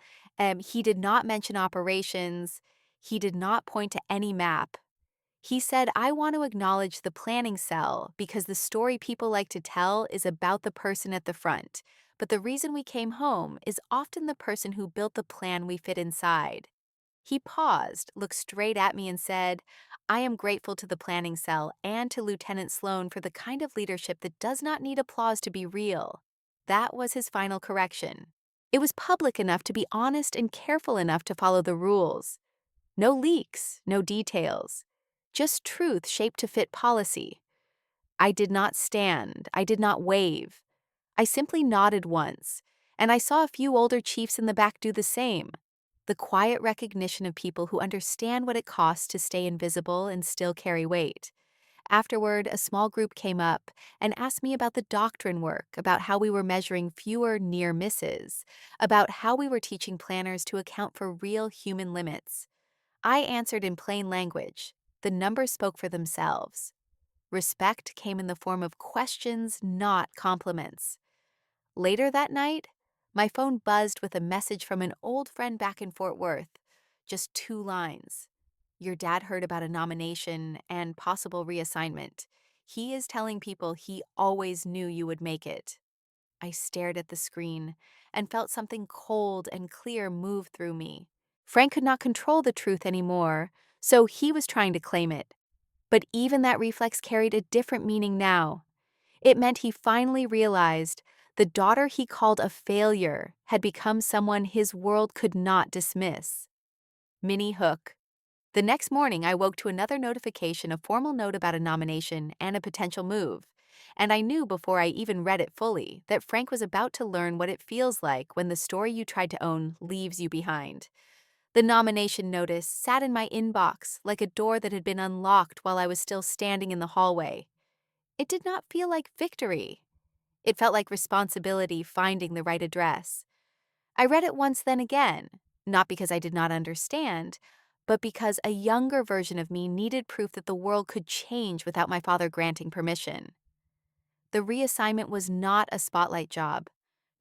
He did not mention operations. He did not point to any map. He said, "I want to acknowledge the planning cell because the story people like to tell is about the person at the front. But the reason we came home is often the person who built the plan we fit inside." He paused, looked straight at me, and said, "I am grateful to the planning cell and to Lieutenant Sloan for the kind of leadership that does not need applause to be real." That was his final correction. It was public enough to be honest and careful enough to follow the rules. No leaks, no details. Just truth shaped to fit policy. I did not stand. I did not wave. I simply nodded once, and I saw a few older chiefs in the back do the same. The quiet recognition of people who understand what it costs to stay invisible and still carry weight. Afterward, a small group came up and asked me about the doctrine work, about how we were measuring fewer near misses, about how we were teaching planners to account for real human limits. I answered in plain language. The numbers spoke for themselves. Respect came in the form of questions, not compliments. Later that night, my phone buzzed with a message from an old friend back in Fort Worth. Just 2 lines. "Your dad heard about a nomination and possible reassignment. He is telling people he always knew you would make it." I stared at the screen and felt something cold and clear move through me. Frank could not control the truth anymore, so he was trying to claim it. But even that reflex carried a different meaning now. It meant he finally realized the daughter he called a failure had become someone his world could not dismiss. Minnie Hook. The next morning, I woke to another notification, a formal note about a nomination and a potential move. And I knew before I even read it fully that Frank was about to learn what it feels like when the story you tried to own leaves you behind. The nomination notice sat in my inbox like a door that had been unlocked while I was still standing in the hallway. It did not feel like victory. It felt like responsibility finding the right address. I read it once, then again, not because I did not understand, but because a younger version of me needed proof that the world could change without my father granting permission. The reassignment was not a spotlight job,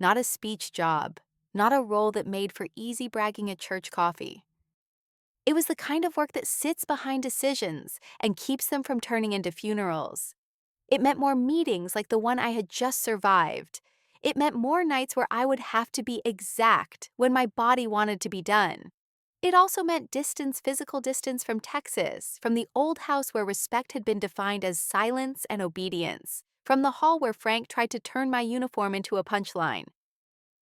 not a speech job, not a role that made for easy bragging at church coffee. It was the kind of work that sits behind decisions and keeps them from turning into funerals. It meant more meetings like the one I had just survived. It meant more nights where I would have to be exact when my body wanted to be done. It also meant distance, physical distance from Texas, from the old house where respect had been defined as silence and obedience, from the hall where Frank tried to turn my uniform into a punchline.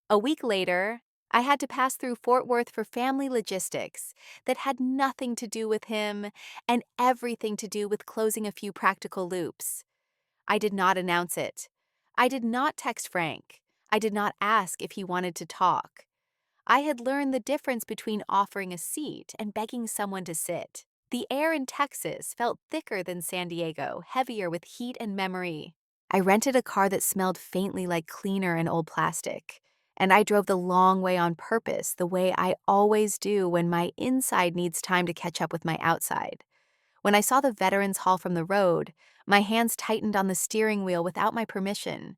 A week later, I had to pass through Fort Worth for family logistics that had nothing to do with him and everything to do with closing a few practical loops. I did not announce it. I did not text Frank. I did not ask if he wanted to talk. I had learned the difference between offering a seat and begging someone to sit. The air in Texas felt thicker than San Diego, heavier with heat and memory. I rented a car that smelled faintly like cleaner and old plastic, and I drove the long way on purpose, the way I always do when my inside needs time to catch up with my outside. When I saw the Veterans Hall from the road, my hands tightened on the steering wheel without my permission.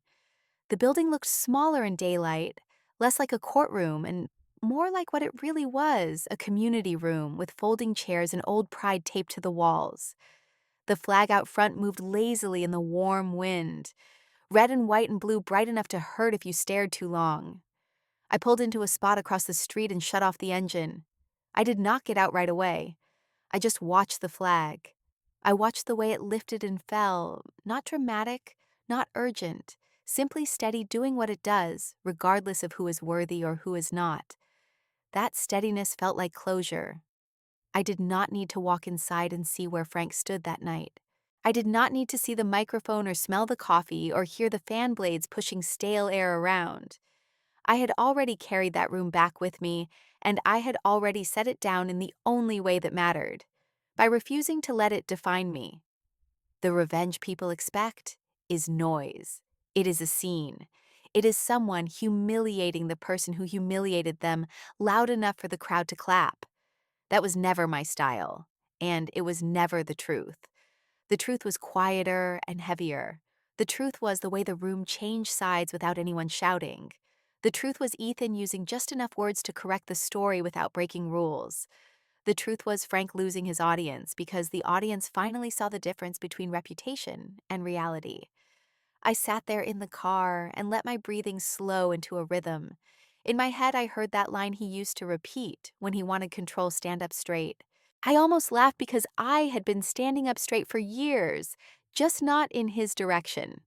The building looked smaller in daylight, less like a courtroom and more like what it really was, a community room with folding chairs and old pride taped to the walls. The flag out front moved lazily in the warm wind, red and white and blue bright enough to hurt if you stared too long. I pulled into a spot across the street and shut off the engine. I did not get out right away. I just watched the flag. I watched the way it lifted and fell, not dramatic, not urgent, simply steady doing what it does, regardless of who is worthy or who is not. That steadiness felt like closure. I did not need to walk inside and see where Frank stood that night. I did not need to see the microphone or smell the coffee or hear the fan blades pushing stale air around. I had already carried that room back with me, and I had already set it down in the only way that mattered, by refusing to let it define me. The revenge people expect is noise. It is a scene. It is someone humiliating the person who humiliated them loud enough for the crowd to clap. That was never my style, and it was never the truth. The truth was quieter and heavier. The truth was the way the room changed sides without anyone shouting. The truth was Ethan using just enough words to correct the story without breaking rules. The truth was Frank losing his audience because the audience finally saw the difference between reputation and reality. I sat there in the car and let my breathing slow into a rhythm. In my head, I heard that line he used to repeat when he wanted control stand up straight. I almost laughed because I had been standing up straight for years, just not in his direction.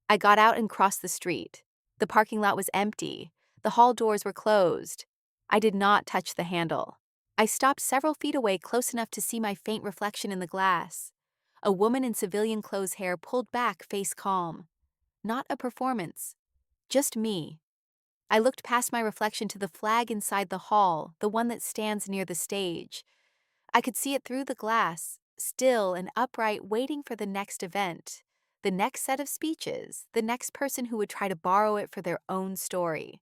I got out and crossed the street. The parking lot was empty. The hall doors were closed. I did not touch the handle. I stopped several feet away, close enough to see my faint reflection in the glass. A woman in civilian clothes, hair pulled back, face calm. Not a performance. Just me. I looked past my reflection to the flag inside the hall, the one that stands near the stage. I could see it through the glass, still and upright, waiting for the next event, the next set of speeches, the next person who would try to borrow it for their own story.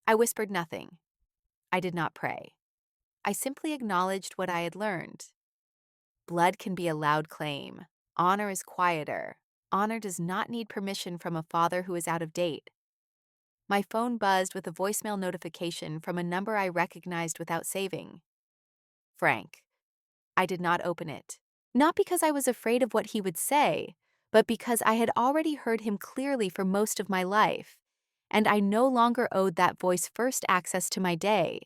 I whispered nothing. I did not pray. I simply acknowledged what I had learned. Blood can be a loud claim. Honor is quieter. Honor does not need permission from a father who is out of date. My phone buzzed with a voicemail notification from a number I recognized without saving. Frank. I did not open it. Not because I was afraid of what he would say, but because I had already heard him clearly for most of my life, and I no longer owed that voice first access to my day.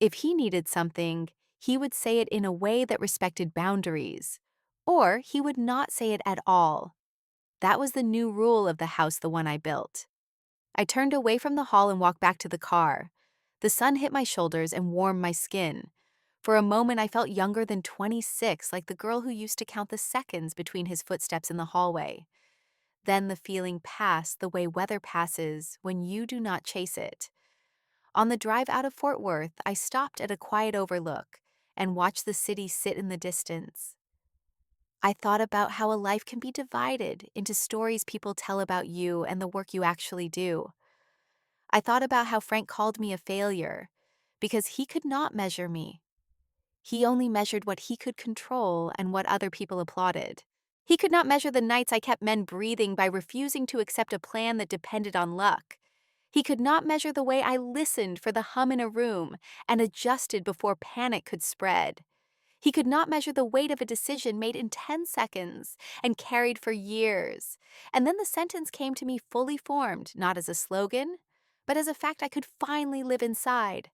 If he needed something, he would say it in a way that respected boundaries, or he would not say it at all. That was the new rule of the house, the one I built. I turned away from the hall and walked back to the car. The sun hit my shoulders and warmed my skin. For a moment, I felt younger than 26, like the girl who used to count the seconds between his footsteps in the hallway. Then the feeling passed the way weather passes when you do not chase it. On the drive out of Fort Worth, I stopped at a quiet overlook and watched the city sit in the distance. I thought about how a life can be divided into stories people tell about you and the work you actually do. I thought about how Frank called me a failure because he could not measure me. He only measured what he could control and what other people applauded. He could not measure the nights I kept men breathing by refusing to accept a plan that depended on luck. He could not measure the way I listened for the hum in a room and adjusted before panic could spread. He could not measure the weight of a decision made in 10 seconds and carried for years. And then the sentence came to me fully formed, not as a slogan, but as a fact I could finally live inside.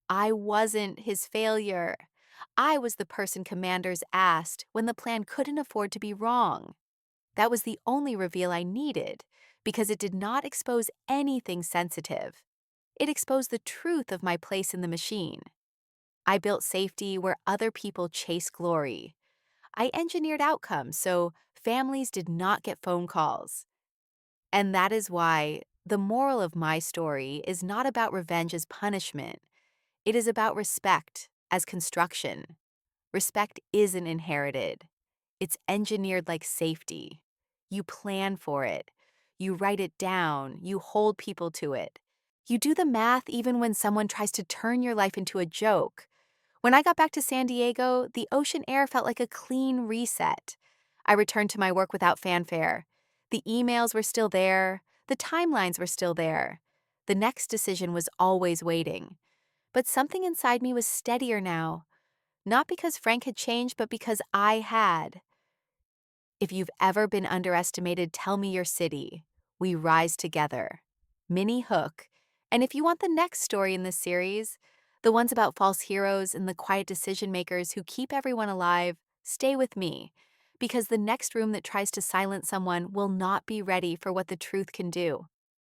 I wasn't his failure. I was the person commanders asked when the plan couldn't afford to be wrong. That was the only reveal I needed because it did not expose anything sensitive. It exposed the truth of my place in the machine. I built safety where other people chase glory. I engineered outcomes so families did not get phone calls. And that is why the moral of my story is not about revenge as punishment. It is about respect as construction. Respect isn't inherited. It's engineered like safety. You plan for it. You write it down. You hold people to it. You do the math even when someone tries to turn your life into a joke. When I got back to San Diego, the ocean air felt like a clean reset. I returned to my work without fanfare. The emails were still there. The timelines were still there. The next decision was always waiting. But something inside me was steadier now, not because Frank had changed, but because I had. If you've ever been underestimated, tell me your city. We rise together. Minnie Hook. And if you want the next story in this series, the ones about false heroes and the quiet decision makers who keep everyone alive, stay with me. Because the next room that tries to silence someone will not be ready for what the truth can do.